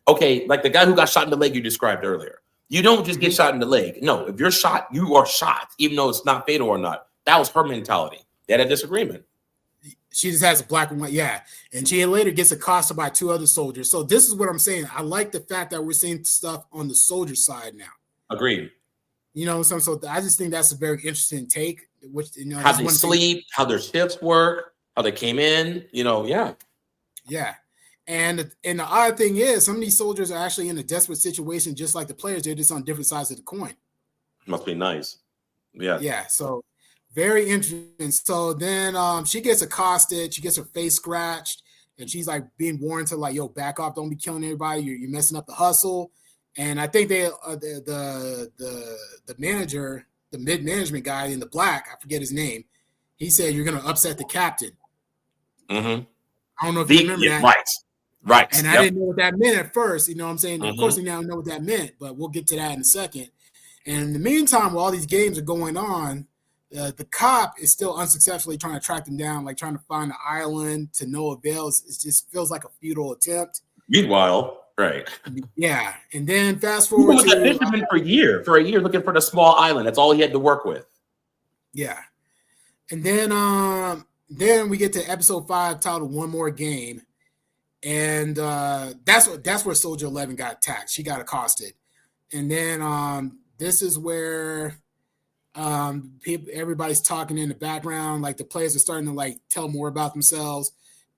Okay, like the guy who got shot in the leg you described earlier. You don't just get shot in the leg. No, if you're shot, you are shot, even though it's not fatal or not. That was her mentality. They had a disagreement. She just has a black and white, yeah. And she later gets accosted by two other soldiers. So this is what I'm saying. I like the fact that we're seeing stuff on the soldier side now. Agreed. So I just think that's a very interesting take. Which how they sleep, how their shifts work, how they came in. Yeah. And the odd thing is, some of these soldiers are actually in a desperate situation, just like the players. They're just on different sides of the coin. Must be nice. Yeah. Yeah. So very interesting. So then she gets accosted. She gets her face scratched, and she's like being warned to like, "Yo, back off! Don't be killing everybody. You're messing up the hustle." And I think they the manager, the mid management guy in the black, I forget his name. He said, "You're going to upset the captain." Mm-hmm. I don't know if you remember that. Right. And I didn't know what that meant at first. You know what I'm saying? Of course, we now know what that meant, but we'll get to that in a second. And in the meantime, while all these games are going on, the cop is still unsuccessfully trying to track them down, like trying to find the island to no avail. It just feels like a futile attempt. Meanwhile, right. Yeah. And then fast forward to fisherman for a year looking for the small island. That's all he had to work with. Yeah. And then we get to episode 5 titled One More Game. And that's where Soldier 11 got attacked. She got accosted. And then this is where everybody's talking in the background, like the players are starting to like tell more about themselves.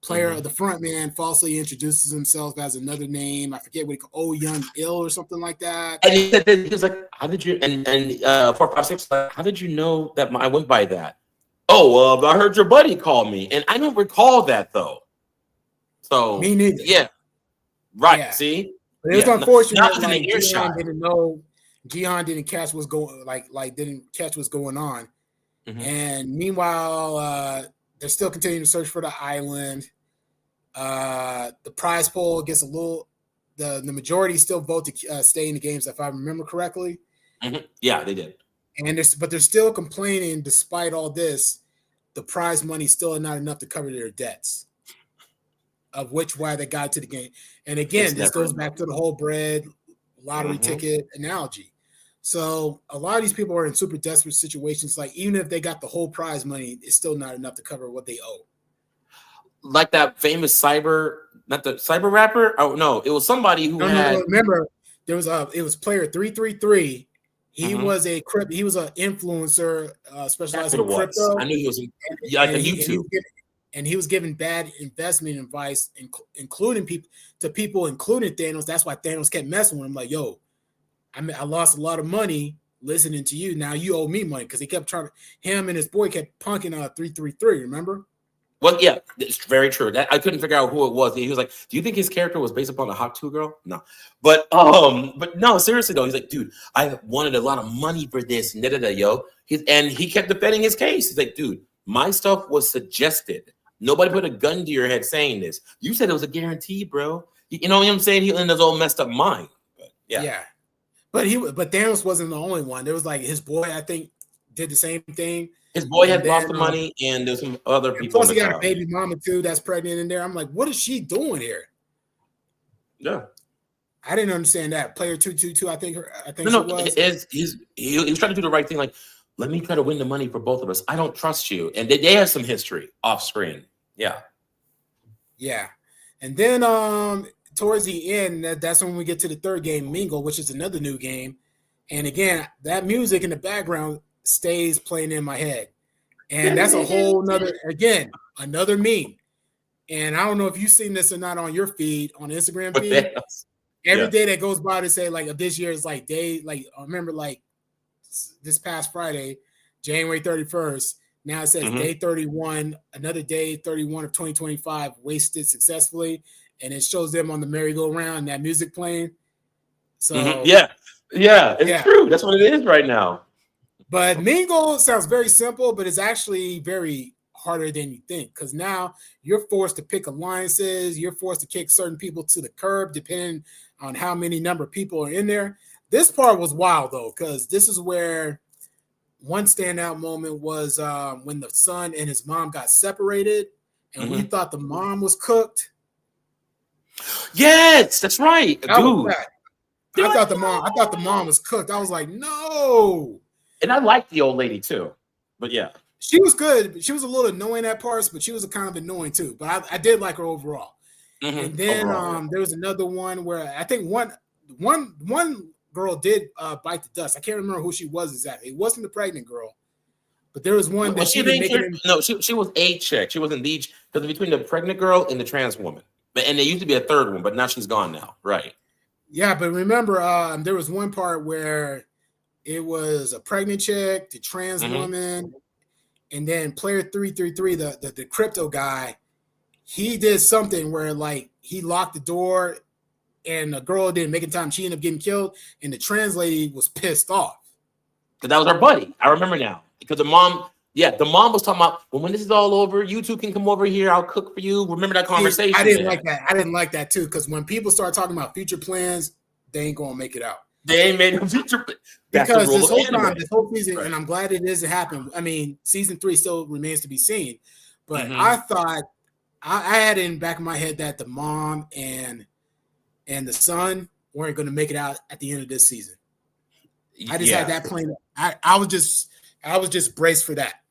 The front man falsely introduces himself as another name. I forget what he called, Oh Young Ill or something like that. And he was like, "How did you?" And 456, like, "How did you know that I went by that?" "Oh, I heard your buddy call me," and I don't recall that though. So me neither. Yeah, right. Yeah. See, but it was unfortunate. Like Jihan didn't catch what's going didn't catch what's going on. And meanwhile, they're still continuing to search for the island. The prize pool gets a little. The majority still vote to stay in the games, if I remember correctly. Yeah, they did. But they're still complaining, despite all this, the prize money still not enough to cover their debts. Of why they got to the game. And again, this goes back to the whole bread lottery ticket analogy. So a lot of these people are in super desperate situations. Like even if they got the whole prize money, it's still not enough to cover what they owe. Like that famous not the cyber rapper. Oh no, it was somebody who had. No, remember, it was player 333. He was an influencer specialized in crypto. I knew he was like a YouTube. And he was giving bad investment advice, including people, including Thanos. That's why Thanos kept messing with him. Like, "Yo, I lost a lot of money listening to you. Now you owe me money," because he kept him and his boy kept punking 333. Remember? Well, yeah, it's very true. I couldn't figure out who it was. He was like, "Do you think his character was based upon a Hot 2 girl?" No, but no, seriously though, he's like, "Dude, I wanted a lot of money for this." And yo, he kept defending his case. He's like, "Dude, my stuff was suggested. Nobody put a gun to your head saying this. You said it was a guarantee, bro. You know what I'm saying? He in his old messed up mind. But yeah. But Thanos wasn't the only one. There was like his boy, I think, did the same thing. His boy And had lost then, the money, and there's some other people. Plus, in he the got town. a baby mama too that's pregnant in there. I'm like, what is she doing here? Yeah. I didn't understand that. Player 222, I think No, she was. He was trying to do the right thing. Like, let me try to win the money for both of us. I don't trust you. And they have some history off screen. Yeah. Yeah. And then towards the end, that's when we get to the third game, Mingle, which is another new game. And again, that music in the background stays playing in my head. And that's a whole nother, again, another meme. And I don't know if you've seen this or not on your feed, on the Instagram feed. Every day that goes by to say, like, of this year is like day, like, I remember like this past Friday, January 31st. Now it says day 31, another day 31 of 2025 wasted successfully. And it shows them on the merry-go-round, that music playing. So yeah, it's true. That's what it is right now. But Mingle sounds very simple, but it's actually very harder than you think, because now you're forced to pick alliances. You're forced to kick certain people to the curb, depending on how many number of people are in there. This part was wild, though, because this is where one standout moment was when the son and his mom got separated, and we thought the mom was cooked. Yes, that's right, dude. I thought the mom was cooked. I was like, no. And I liked the old lady too, but yeah, she was good. She was a little annoying at parts, but she was kind of annoying too. But I did like her overall. And then there was another one where I think one girl did bite the dust. I can't remember who she was exactly. It wasn't the pregnant girl, but there was one that she was a chick. She wasn't the, because between the pregnant girl and the trans woman, and there used to be a third one, but now she's gone now, right? Yeah, but remember, there was one part where it was a pregnant chick, the trans woman, and then player 333, the crypto guy, he did something where like he locked the door and the girl didn't make it in time. She ended up getting killed, and the trans lady was pissed off. Because that was our buddy. I remember now. Because the mom was talking about, well, when this is all over, you two can come over here. I'll cook for you. Remember that conversation? I didn't like that. I didn't like that too, because when people start talking about future plans, they ain't gonna make it out. They ain't made no future. Because this whole season, and I'm glad it doesn't happen. I mean, season 3 still remains to be seen. But I thought I had in the back of my head that the mom and the son weren't going to make it out at the end of this season. I just had that plan. I was just braced for that,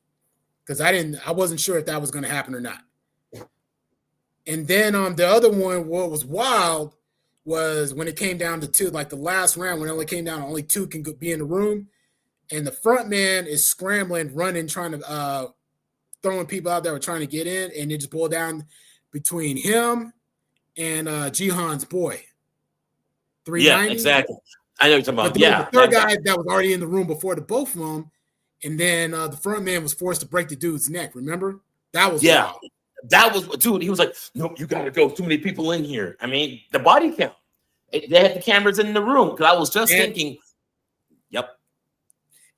because I wasn't sure if that was going to happen or not. And then the other one, what was wild was when it came down to 2, like the last round, when it only came down to only 2 can be in the room, and the front man is scrambling, running, trying to throwing people out that were trying to get in, and it just boiled down between him and Jihan's boy. 390. Yeah, exactly. I know what you're talking about. The third guy that was already in the room before the both of them, and then the front man was forced to break the dude's neck. Remember? That was wild. That was, dude. He was like, "No, you gotta go. Too many people in here." I mean, the body count. They had the cameras in the room, because I was just thinking. Yep.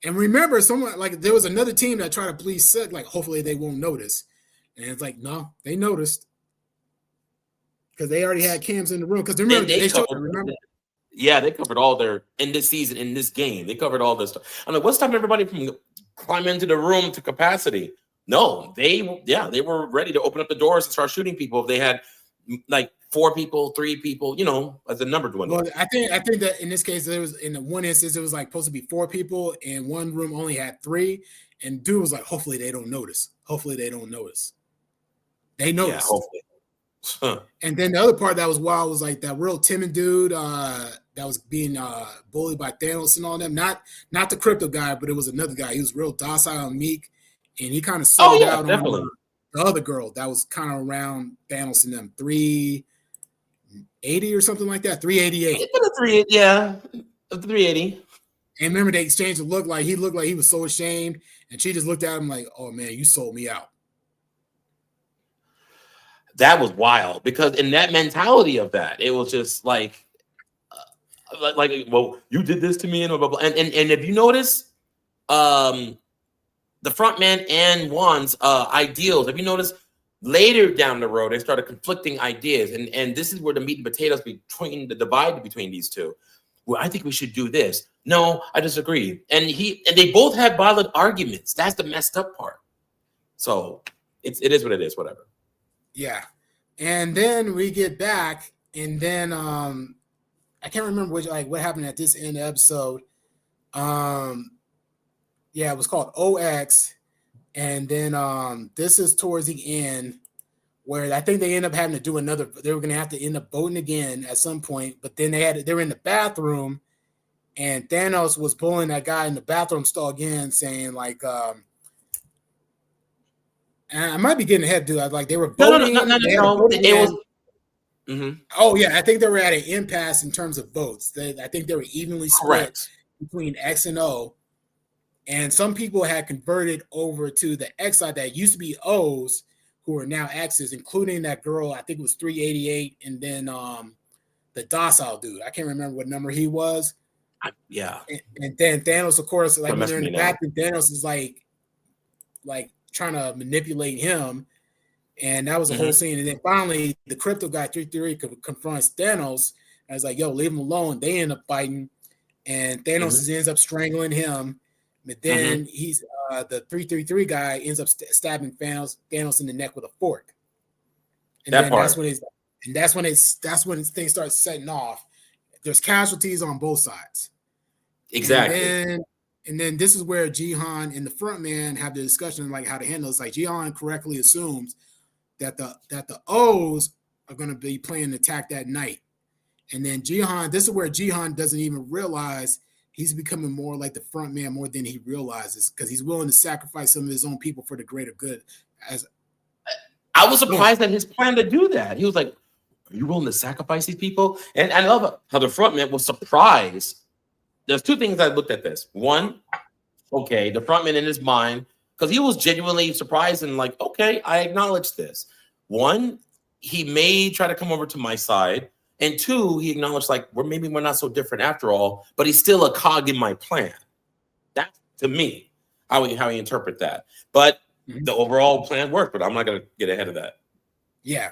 And remember, someone like there was another team that tried to please said like, hopefully they won't notice, and it's like, no, they noticed, because they already had cams in the room. Because remember, they covered. Yeah, they covered all their in this season, in this game. They covered all this stuff. I'm like, what's stopping everybody from climbing into the room to capacity? No, they were ready to open up the doors and start shooting people if they had like 4 people, 3 people, as the number dwindled. Well, I think that in this case, there was in the one instance, it was like supposed to be 4 people, and one room only had 3. And dude was like, hopefully they don't notice. Hopefully they don't notice. They noticed. Yeah, hopefully. And then the other part that was wild was like that real timid dude that was being bullied by Thanos and all them. Not the crypto guy, but it was another guy. He was real docile and meek, and he kind of sold out definitely. on the other girl that was kind of around Thanos and them. 380 or something like that. 388. Yeah, 380. And remember, they exchanged a look. Like he looked like he was so ashamed, and she just looked at him like, "Oh man, you sold me out." That was wild, because in that mentality of that, it was just like, well, you did this to me, and blah, blah, blah. And if you notice, the front man and Juan's ideals, have you noticed Later down the road, they started conflicting ideas, and this is where the meat and potatoes between the divide between these two. Well, I think we should do this. No, I disagree. And they both have valid arguments. That's the messed up part. So it is what it is. Whatever. Yeah, and then we get back, and then I can't remember what happened at this end of the episode. Yeah, it was called OX, and then this is towards the end where I think they end up having to do another. They were going to have to end up voting again at some point, but then they were in the bathroom, and Thanos was pulling that guy in the bathroom stall again, saying like, and I might be getting ahead, dude. Like they were voting. No. It was. Mm-hmm. Oh yeah, I think they were at an impasse in terms of votes. I think they were evenly split between X and O, and some people had converted over to the X side that used to be O's, who are now X's, including that girl. I think it was 388, and then the docile dude. I can't remember what number he was. Yeah. And then Thanos, of course, like when they're in the bathroom, Thanos is like trying to manipulate him. And that was a whole scene. And then finally, the crypto guy 333 confronts Thanos. And it's like, yo, leave him alone. They end up fighting. And Thanos ends up strangling him. But then he's the 333 guy ends up stabbing Thanos in the neck with a fork. And that's when things start setting off. There's casualties on both sides. Exactly. And then this is where Jihan and the front man have the discussion like how to handle it. It's like Jihan correctly assumes that the O's are going to be playing the attack that night. And then this is where Jihan doesn't even realize he's becoming more like the front man more than he realizes, because he's willing to sacrifice some of his own people for the greater good. I was surprised at his plan to do that. He was like, are you willing to sacrifice these people? And I love how the front man was surprised. There's two things I looked at this. One, okay, the front man in his mind, because he was genuinely surprised and like, okay, I acknowledge this. One, he may try to come over to my side. And two, he acknowledged like, maybe we're not so different after all, but he's still a cog in my plan. That's, to me, how we interpret that. But the overall plan worked, but I'm not going to get ahead of that. Yeah.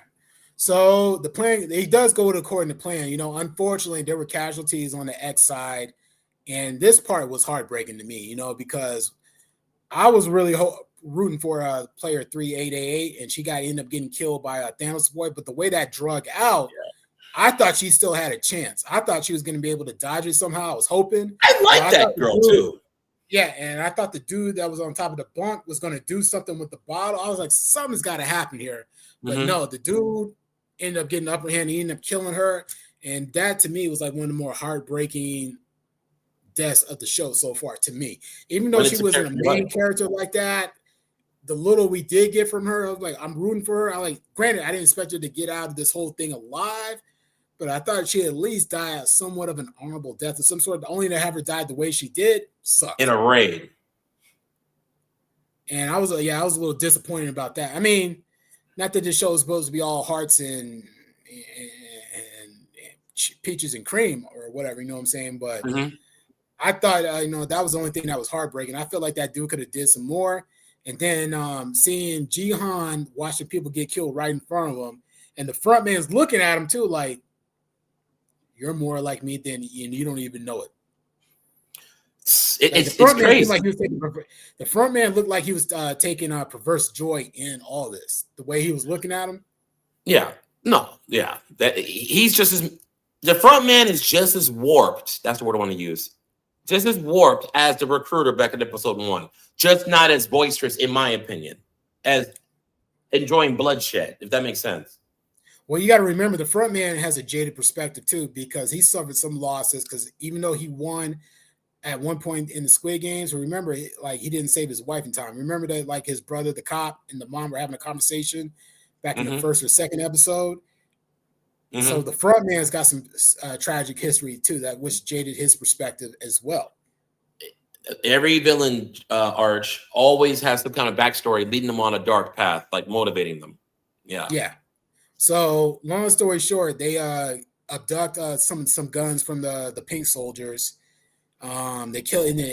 So the plan, he does go according to plan. You know, unfortunately, there were casualties on the X side. And this part was heartbreaking to me, you know, because I was really rooting for player 3888, and she ended up getting killed by Thanos' boy. But the way that drug out, I thought she still had a chance. I thought she was going to be able to dodge it somehow. I was hoping. I like that girl too. Yeah, and I thought the dude that was on top of the bunk was going to do something with the bottle. I was like, something's got to happen here. But no, the dude ended up getting the upper hand. He ended up killing her. And that, to me, was like one of the more heartbreaking deaths of the show so far to me. Even though she wasn't a main character like that, the little we did get from her, I was like, I'm rooting for her. Granted, I didn't expect her to get out of this whole thing alive, but I thought she'd at least die a somewhat of an honorable death of some sort. Only to have her die the way she did sucked. In a raid. And I was a little disappointed about that. I mean, not that this show is supposed to be all hearts and peaches and cream or whatever, you know what I'm saying? But I thought, that was the only thing that was heartbreaking. I feel like that dude could have did some more. And then seeing Jihan watching people get killed right in front of him, and the front man's looking at him too, like, you're more like me than you don't even know it. It's crazy. The front man looked like he was taking perverse joy in all this. The way he was looking at him. Yeah. No. Yeah. The front man is just as warped. That's the word I want to use. Just as warped as the recruiter back in episode 1. Just not as boisterous, in my opinion, as enjoying bloodshed, if that makes sense. Well, you got to remember the front man has a jaded perspective too, because he suffered some losses. Because even though he won at one point in the Squid Games, remember, like, he didn't save his wife in time. Remember that, like, his brother, the cop, and the mom were having a conversation back in the first or second episode. So the front man's got some tragic history too, which jaded his perspective as well. Every villain arch always has some kind of backstory leading them on a dark path, like motivating them. Yeah. Yeah. So long story short, they abduct some guns from the pink soldiers. They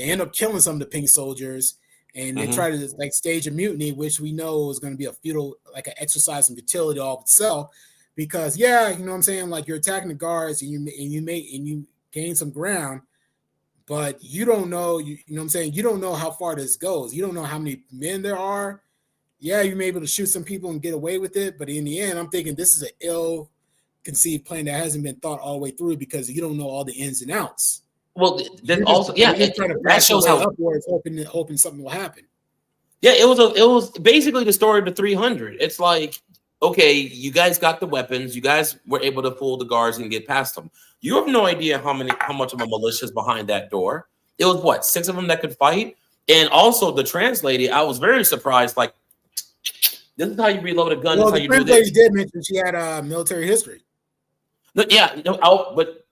end up killing some of the pink soldiers, and they try to like stage a mutiny, which we know is going to be a futile, like an exercise in futility all of itself. Because you know what I'm saying, like you're attacking the guards and you gain some ground, but you don't know, you know what I'm saying, you don't know how far this goes. You don't know how many men there are. Yeah, you may be able to shoot some people and get away with it, but in the end, I'm thinking this is an ill-conceived plan that hasn't been thought all the way through because you don't know all the ins and outs. Well, You're also, yeah, just trying to that blast your shows way how. upwards, hoping something will happen. Yeah, it was basically the story of the 300. It's like, okay, you guys got the weapons, you guys were able to fool the guards and get past them. You have no idea how much of a militia is behind that door. It was what, 6 of them that could fight, and also the translady. I was very surprised. Like, this is how you reload a gun. Well, this is the how you do translady this. did mention she had a military history. No, yeah, no, but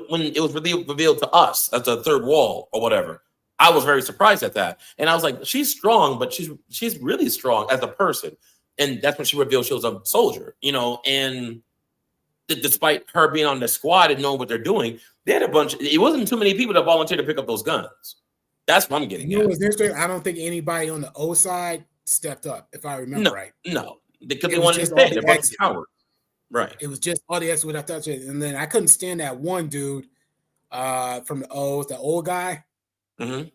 when it was revealed to us as a third wall or whatever, I was very surprised at that, and I was like, she's strong, but she's really strong as a person, and that's when she revealed she was a soldier, you know. And despite her being on the squad and knowing what they're doing, they had a bunch. It wasn't too many people that volunteered to pick up those guns. That's what I'm getting You know at. what's interesting? I don't think anybody on the O side stepped up, if I remember right. No, because they It was wanted to just all stay. the They're a bunch of exits. cowards. Right. It was just all the exits without touching it. And then I couldn't stand that one dude from the O's, the old guy. Mm-hmm.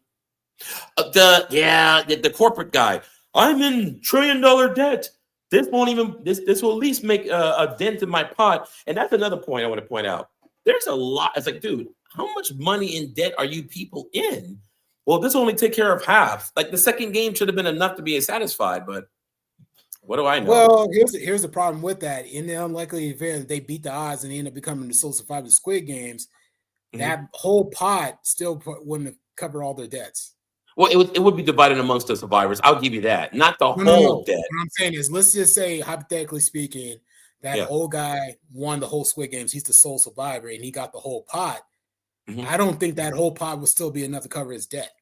The corporate guy. I'm in $1 trillion debt. This won't even this will at least make a dent in my pot. And that's another point I want to point out. There's a lot. It's like, dude, how much money in debt are you people in? Well, this will only take care of half. Like the second game should have been enough to be satisfied, but what do I know? Well, here's the problem with that. In the unlikely event they beat the odds and they end up becoming the sole survivor of Squid Games, that whole pot still wouldn't have covered all their debts. Well, it would be divided amongst the survivors. I'll give you that. Not the whole debt. What I'm saying is, let's just say, hypothetically speaking, that old guy won the whole Squid Games. He's the sole survivor, and he got the whole pot. I don't think that whole pot would still be enough to cover his debt.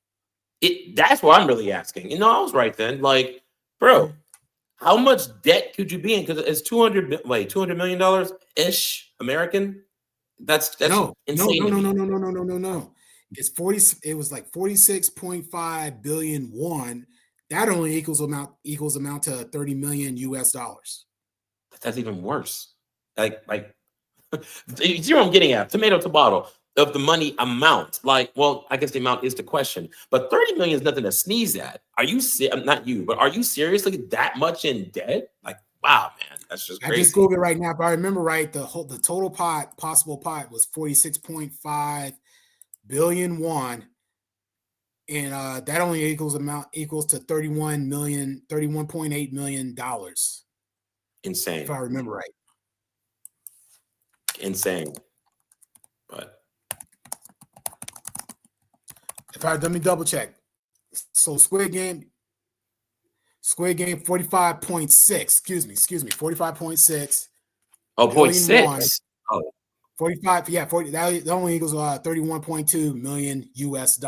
That's what I'm really asking. You know, I was right then. Like, bro, how much debt could you be in? Because it's $200 million ish American. That's no, insane. No. It's 40. It was like 46.5 billion won. That only equals amount to $30 million US. That's even worse. Like you see what I'm getting at? Tomato of the money amount. Like, well, I guess the amount is the question, but 30 million is nothing to sneeze at. Are you not you, but are you seriously that much in debt? Like, wow, man, that's just crazy. I just Googled it right now. If I remember right, the total possible pot was 46.5 billion won, and that only equals to $31.8 million. Insane. If I remember right. Insane. But let me double check. So Squid Game 45.6. Excuse me, 45.6. Oh, 0.6. Oh. 45, yeah, 40. That only equals $31.2 million US.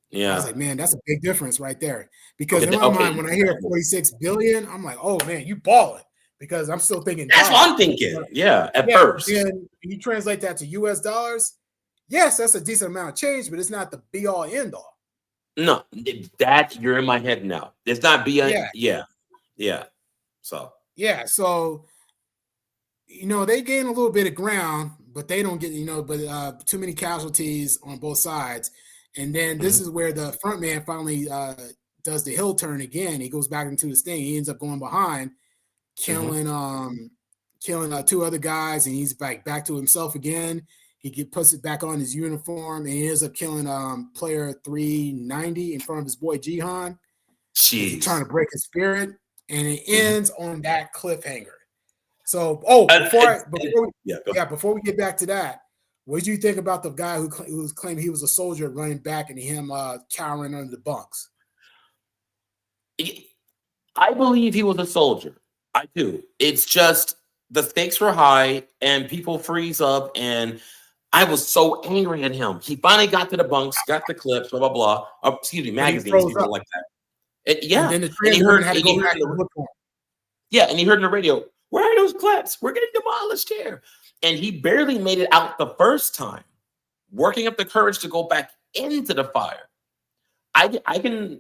Yeah, I was like, man, that's a big difference right there. Because in my mind, when I hear 46 billion, I'm like, oh man, you balling. Because I'm still thinking that's what I'm thinking. Yeah, at first. And you translate that to US dollars. Yes, that's a decent amount of change, but it's not the be all end all. No, that you're in my head now. It's not be yeah. So they gain a little bit of ground, but they don't get, too many casualties on both sides. And then this is where the front man finally does the hill turn again. He goes back into his thing. He ends up going behind, killing 2 other guys, and he's back to himself again. He puts it back on his uniform, and he ends up killing player 390 in front of his boy Jihan. He's trying to break his spirit, and it ends on that cliffhanger. So, before we get back to that, what did you think about the guy who claimed he was a soldier running back and him cowering under the bunks? I believe he was a soldier. I do. It's just the stakes were high and people freeze up, and I was so angry at him. He finally got to the bunks, got the clips, blah, blah, blah. Magazines, people like that. And then the translator had to go back and look for him. Yeah, and he heard in the radio, where are those clips? We're getting demolished here. And he barely made it out the first time, working up the courage to go back into the fire. I can,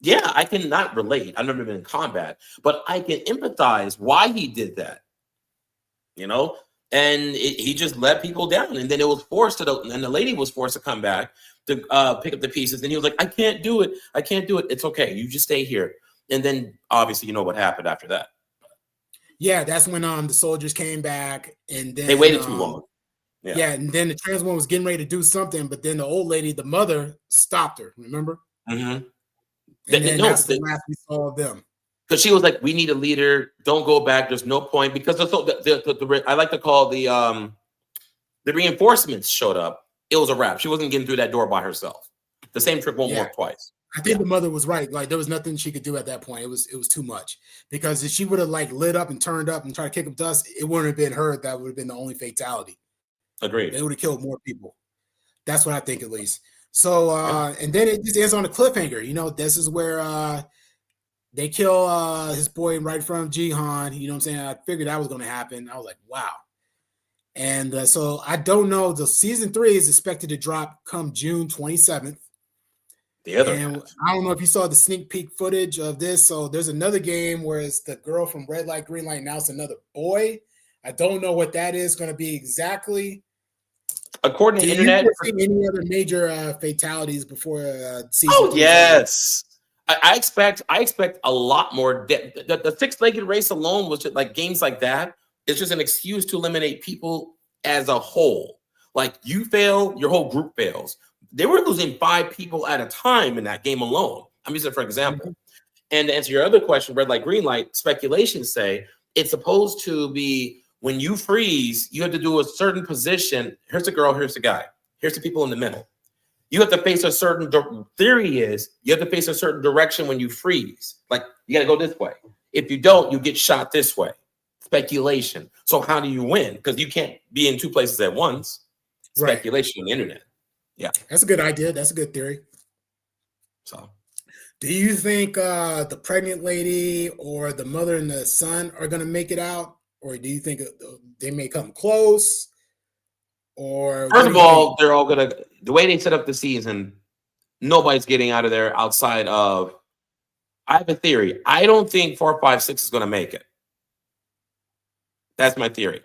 yeah, I can not relate. I've never been in combat, but I can empathize why he did that. And he just let people down, and then it was forced to, and the lady was forced to come back to pick up the pieces, and he was like, I can't do it. It's okay. You just stay here. And then obviously, you know what happened after that. Yeah, that's when the soldiers came back, and then they waited too long. Yeah, and then the trans woman was getting ready to do something, but then the old lady, the mother, stopped her. Remember? Mm-hmm. And then that's the last we saw of them. Because she was like, "We need a leader. Don't go back. There's no point." Because I like to call the reinforcements showed up. It was a wrap. She wasn't getting through that door by herself. The same trick won't work twice. I think the mother was right. Like, there was nothing she could do at that point. It was too much. Because if she would have like lit up and turned up and tried to kick up dust, it wouldn't have been her. That would have been the only fatality. Agreed. It would have killed more people. That's what I think, at least. So and then it just ends on a cliffhanger. This is where they kill his boy right in front of Jihan. You know what I'm saying? I figured that was going to happen. I was like, wow. And so I don't know. The season 3 is expected to drop come June 27th. I don't know if you saw the sneak peek footage of this. So there's another game where it's the girl from Red Light, Green Light. Now it's another boy. I don't know what that is going to be exactly. According to the internet, any other major fatalities before season? Oh yes, I expect a lot more. The six-legged race alone was just like games like that. It's just an excuse to eliminate people as a whole. Like, you fail, your whole group fails. They were losing 5 people at a time in that game alone. I'm using it for example. And to answer your other question, red light, green light, speculations say it's supposed to be when you freeze, you have to do a certain position. Here's the girl, here's the guy, here's the people in the middle. You have to face a certain theory is you have to face a certain direction when you freeze. Like, you got to go this way. If you don't, you get shot this way. Speculation. So how do you win? Because you can't be in 2 places at once. Speculation on the internet. Yeah, that's a good idea. That's a good theory. So, do you think the pregnant lady or the mother and the son are going to make it out, or do you think they may come close? Or first of all, they're all gonna. The way they set up the season, nobody's getting out of there outside of. I have a theory. I don't think 4, 5, 6 is going to make it. That's my theory.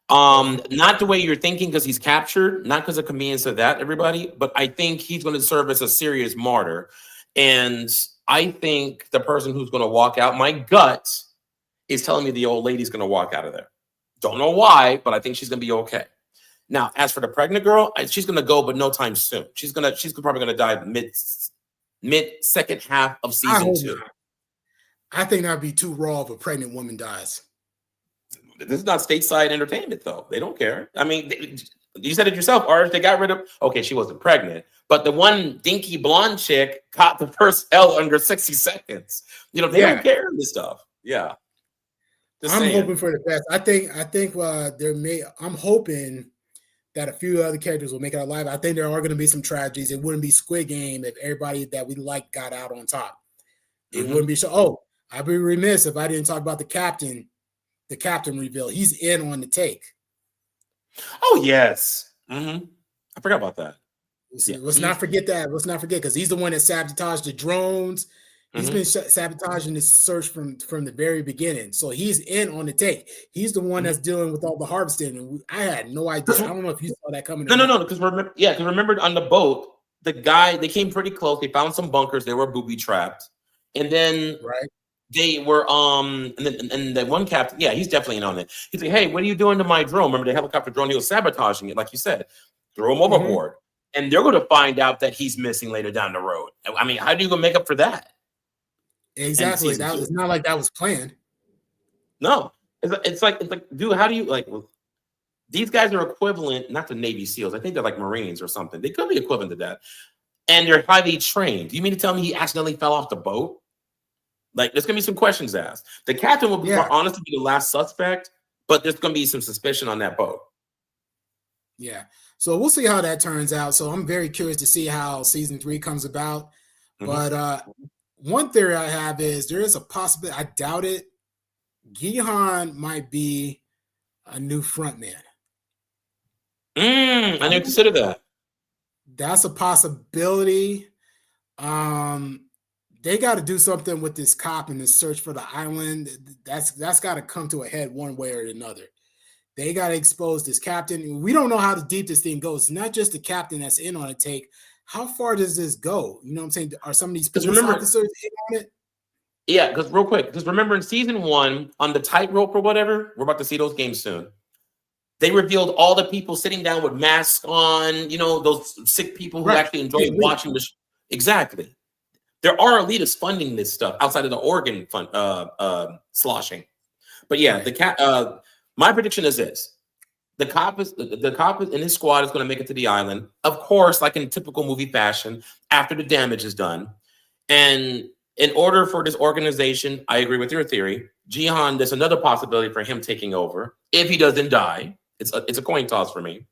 Not the way you're thinking, because he's captured, not because of convenience of that, everybody, but I think he's going to serve as a serious martyr. And I think the person who's going to walk out, my gut is telling me the old lady's going to walk out of there. Don't know why, but I think she's going to be okay. Now, as for the pregnant girl, she's going to go, but no time soon. She's probably going to die mid second half of season 2. I think that'd be too raw if a pregnant woman dies. This is not stateside entertainment, though. They don't care. I mean, you said it yourself, Art. They got rid of. Okay, she wasn't pregnant, but the one dinky blonde chick caught the first L under 60 seconds. They don't care this stuff. Yeah, I'm hoping for the best. I think I'm hoping that a few other characters will make it alive. I think there are going to be some tragedies. It wouldn't be Squid Game if everybody that we like got out on top. It wouldn't be so. Oh, I'd be remiss if I didn't talk about the captain. The captain reveal. He's in on the take. Oh, yes. I forgot about that. Let's not forget that. Let's not forget, because he's the one that sabotaged the drones. He's been sabotaging this search from the very beginning. So he's in on the take. He's the one that's dealing with all the harvesting. And I had no idea. I don't know if you saw that coming. No. Because remember on the boat, the guy, they came pretty close. They found some bunkers. They were booby trapped. And then they were and the one captain, he's definitely in on it. He's like, hey, what are you doing to my drone? Remember the helicopter drone? He was sabotaging it, like you said. Throw him overboard. And they're going to find out that he's missing later down the road. I mean, how do you go make up for that? Exactly. It's not like that was planned. No. It's like, dude, how do you these guys are equivalent, not to Navy SEALs. I think they're like Marines or something. They could be equivalent to that. And they're highly trained. You mean to tell me he accidentally fell off the boat? Like, there's going to be some questions asked. The captain will be honestly be the last suspect, but there's going to be some suspicion on that boat. Yeah. So we'll see how that turns out. So I'm very curious to see how season 3 comes about. But one theory I have is there is a possibility, I doubt it, Gihan might be a new frontman. I didn't consider that. That's a possibility. They got to do something with this cop and this search for the island. That's got to come to a head one way or another. They got to expose this captain. We don't know how deep this thing goes. It's not just the captain that's in on a take. How far does this go? You know what I'm saying? Are some of these police officers in on it? Yeah, because real quick, because remember in season 1 on the tightrope or whatever, we're about to see those games soon. They revealed all the people sitting down with masks on, those sick people who actually enjoy watching the show. Exactly. There are elitists funding this stuff outside of the organ fund sloshing. But yeah, my prediction is this. The cop in his squad is going to make it to the island, of course, like in typical movie fashion, after the damage is done. And in order for this organization, I agree with your theory, Jihan, there's another possibility for him taking over if he doesn't die. It's a coin toss for me.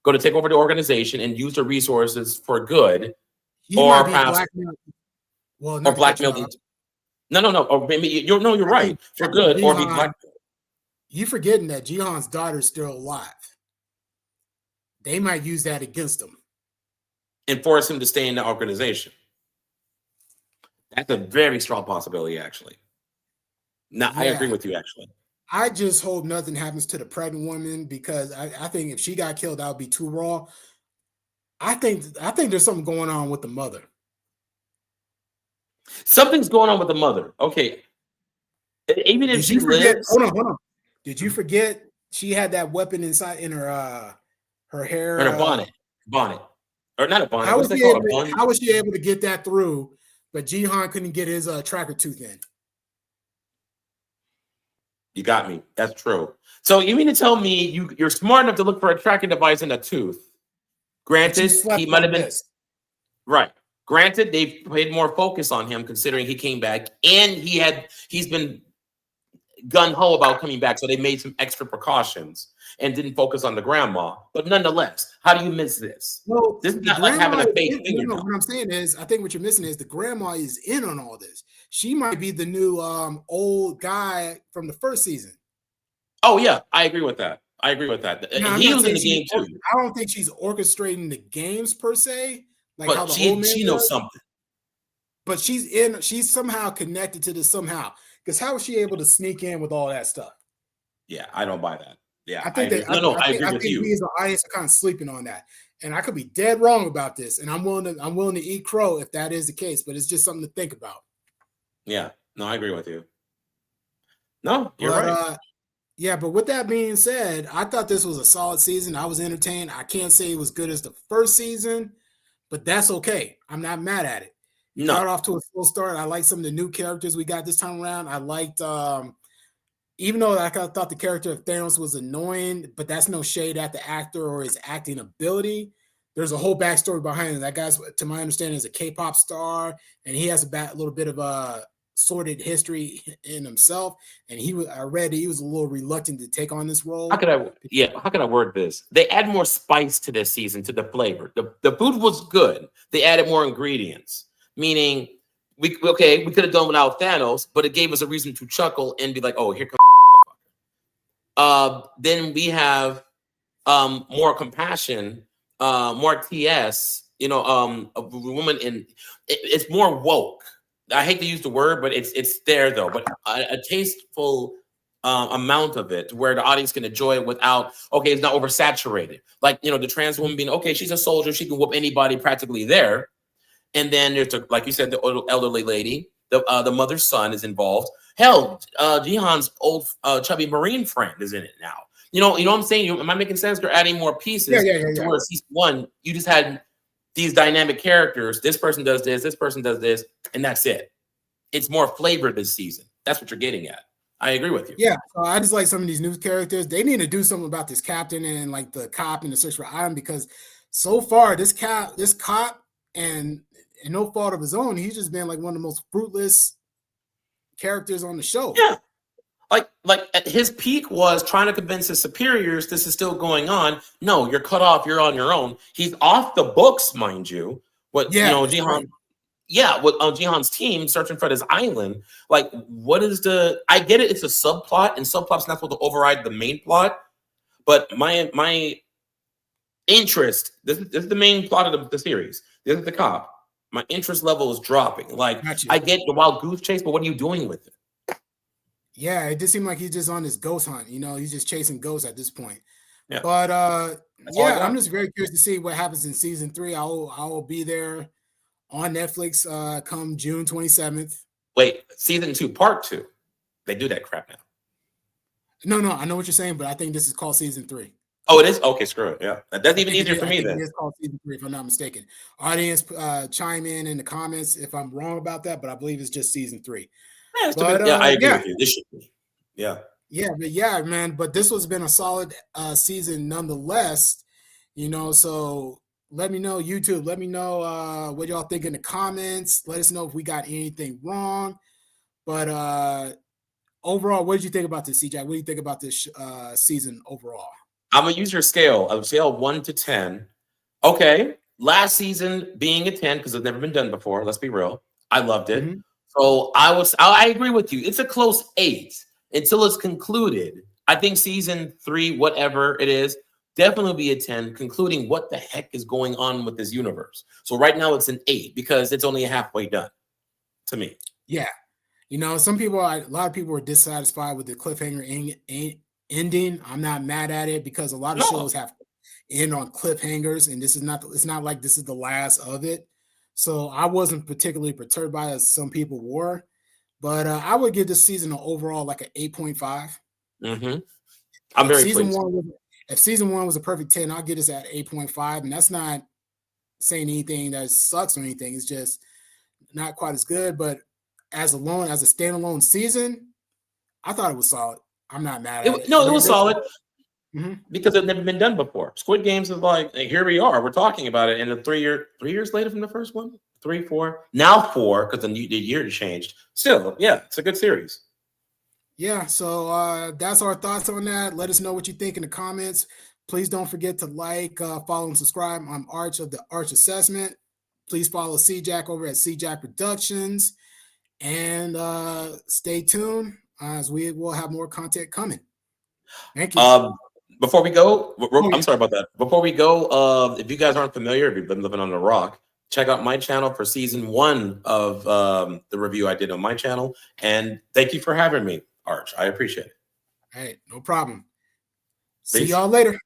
Going to take over the organization and use the resources for good, or perhaps blackmail. No. Or maybe you're right for good, or be blackmailed. You forgetting that Jihan's daughter's still alive. They might use that against him and force him to stay in the organization. That's a very strong possibility, actually. No, I agree with you, actually. I just hope nothing happens to the pregnant woman, because I think if she got killed, that would be too raw. I think there's something going on with the mother. Something's going on with the mother. Okay. Even if she lives. Hold on. Did you forget she had that weapon inside in her hair? In her bonnet. Or not a bonnet. How was she able to get that through? But Jihan couldn't get his tracker tooth in. You got me. That's true. So you mean to tell me you're smart enough to look for a tracking device in a tooth? Granted, he might have been right. Granted, they've paid more focus on him considering he came back, and he's been gung-ho about coming back, so they made some extra precautions and didn't focus on the grandma. But nonetheless, how do you miss this? Well, this is not like having a fake finger. No, what I'm saying is, I think what you're missing is the grandma is in on all this. She might be the new old guy from the first season. Oh yeah, I agree with that. Now, he was in the game too. I don't think she's orchestrating the games per se, like but how the old man she knows something. But she's somehow connected to this somehow. Because how was she able to sneak in with all that stuff? Yeah, I don't buy that. Yeah, I think I agree with you. We as an audience are kind of sleeping on that, and I could be dead wrong about this. And I'm willing to eat crow if that is the case. But it's just something to think about. Yeah, no, I agree with you. No, you're right. Yeah, but with that being said, I thought this was a solid season. I was entertained. I can't say it was good as the first season, but that's okay. I'm not mad at it. Got off to a slow start. I like some of the new characters we got this time around. I liked, even though I thought the character of Thanos was annoying, but that's no shade at the actor or his acting ability. There's a whole backstory behind it. That guy's, to my understanding, is a K-pop star, and he has a little bit of a sordid history in himself. And I read he was a little reluctant to take on this role. How could I word this? They add more spice to this season, to the flavor. The food was good. They added more ingredients. Meaning, we could have done without Thanos, but it gave us a reason to chuckle and be like, "Oh, here comes." Then we have more compassion, more TS. A woman it's more woke. I hate to use the word, but it's there though. But a tasteful amount of it, where the audience can enjoy it without it's not oversaturated. Like the trans woman being she's a soldier, she can whoop anybody practically there. And then there's like you said, the elderly lady, the mother's son is involved. Hell, Jihan's old chubby Marine friend is in it now. You know what I'm saying? Am I making sense? They're adding more pieces to where season 1, you just had these dynamic characters. This person does this person does this, and that's it. It's more flavor this season. That's what you're getting at. I agree with you. Yeah, so I just like some of these new characters. They need to do something about this captain and like the cop and the search for Iron, because so far this cop and no fault of his own, he's just been like one of the most fruitless characters on the show. Yeah. Like at his peak was trying to convince his superiors this is still going on. No, you're cut off. You're on your own. He's off the books, mind you. Jihan, right. With Jihan's team searching for this island. Like, what is I get it. It's a subplot, and subplot's not supposed to override the main plot. But my interest, this is the main plot of the series. This is the cop. My interest level is dropping. Like, Got you. I get the wild goose chase, but what are you doing with it? Yeah, it just seemed like he's just on this ghost hunt. You know, he's just chasing ghosts at this point. Yeah, But that's all I yeah, I'm got. just very curious to see what happens in season 3. I will be there on Netflix come June 27th. Wait, season 2, part 2. They do that crap now. No, I know what you're saying, but I think this is called season 3. Oh, it is? Okay, screw it. Yeah. That's I even think easier for I me think then. it is called season 3, if I'm not mistaken. Audience, chime in the comments if I'm wrong about that, but I believe it's just season 3. Yeah, it's still But good. Yeah, I agree yeah, with you. This should be. Yeah. yeah, man. But this has been a solid season nonetheless. You know, so let me know, YouTube. Let me know what y'all think in the comments. Let us know if we got anything wrong. But overall, what did you think about this, CJack? What do you think about this season overall? I'm gonna use your scale. A scale of 1 to 10. Okay. Last season being a 10, because it's never been done before. Let's be real. I loved it. Mhm. So I agree with you. It's a close 8 until it's concluded. I think season 3, whatever it is, definitely will be a 10, concluding what the heck is going on with this universe. So right now it's an 8 because it's only halfway done to me. Yeah. You know, a lot of people were dissatisfied with the cliffhanger ending. I'm not mad at it because a lot of No. shows have end on cliffhangers, and it's not like this is the last of it. So I wasn't particularly perturbed by it as some people were, but I would give this season an overall like an 8.5. Mm-hmm. I'm If very season pleased. one was, if season 1 was a perfect 10, I'll get this at 8.5, and that's not saying anything that sucks or anything. It's just not quite as good, but as a standalone season, I thought it was solid. I'm not mad at it. No, it was solid. Mhm. Because it's never been done before. Squid Games is like, hey, here we are. We're talking about it, and the 3 years later from the first one, 3, 4, now 4 because the year changed. Still, yeah, it's a good series. Yeah, so that's our thoughts on that. Let us know what you think in the comments. Please don't forget to like, follow, and subscribe. I'm Arch of the Arch Assessment. Please follow CJack over at CJack Productions, and stay tuned as we will have more content coming. Thank you. Before we go, Oh, I'm yeah. sorry about that. Before we go, if you guys aren't familiar, if you've been living on the rock, check out my channel for season 1 of the review I did on my channel. And thank you for having me, Arch. I appreciate it. Hey, no problem. See Peace. y'all later.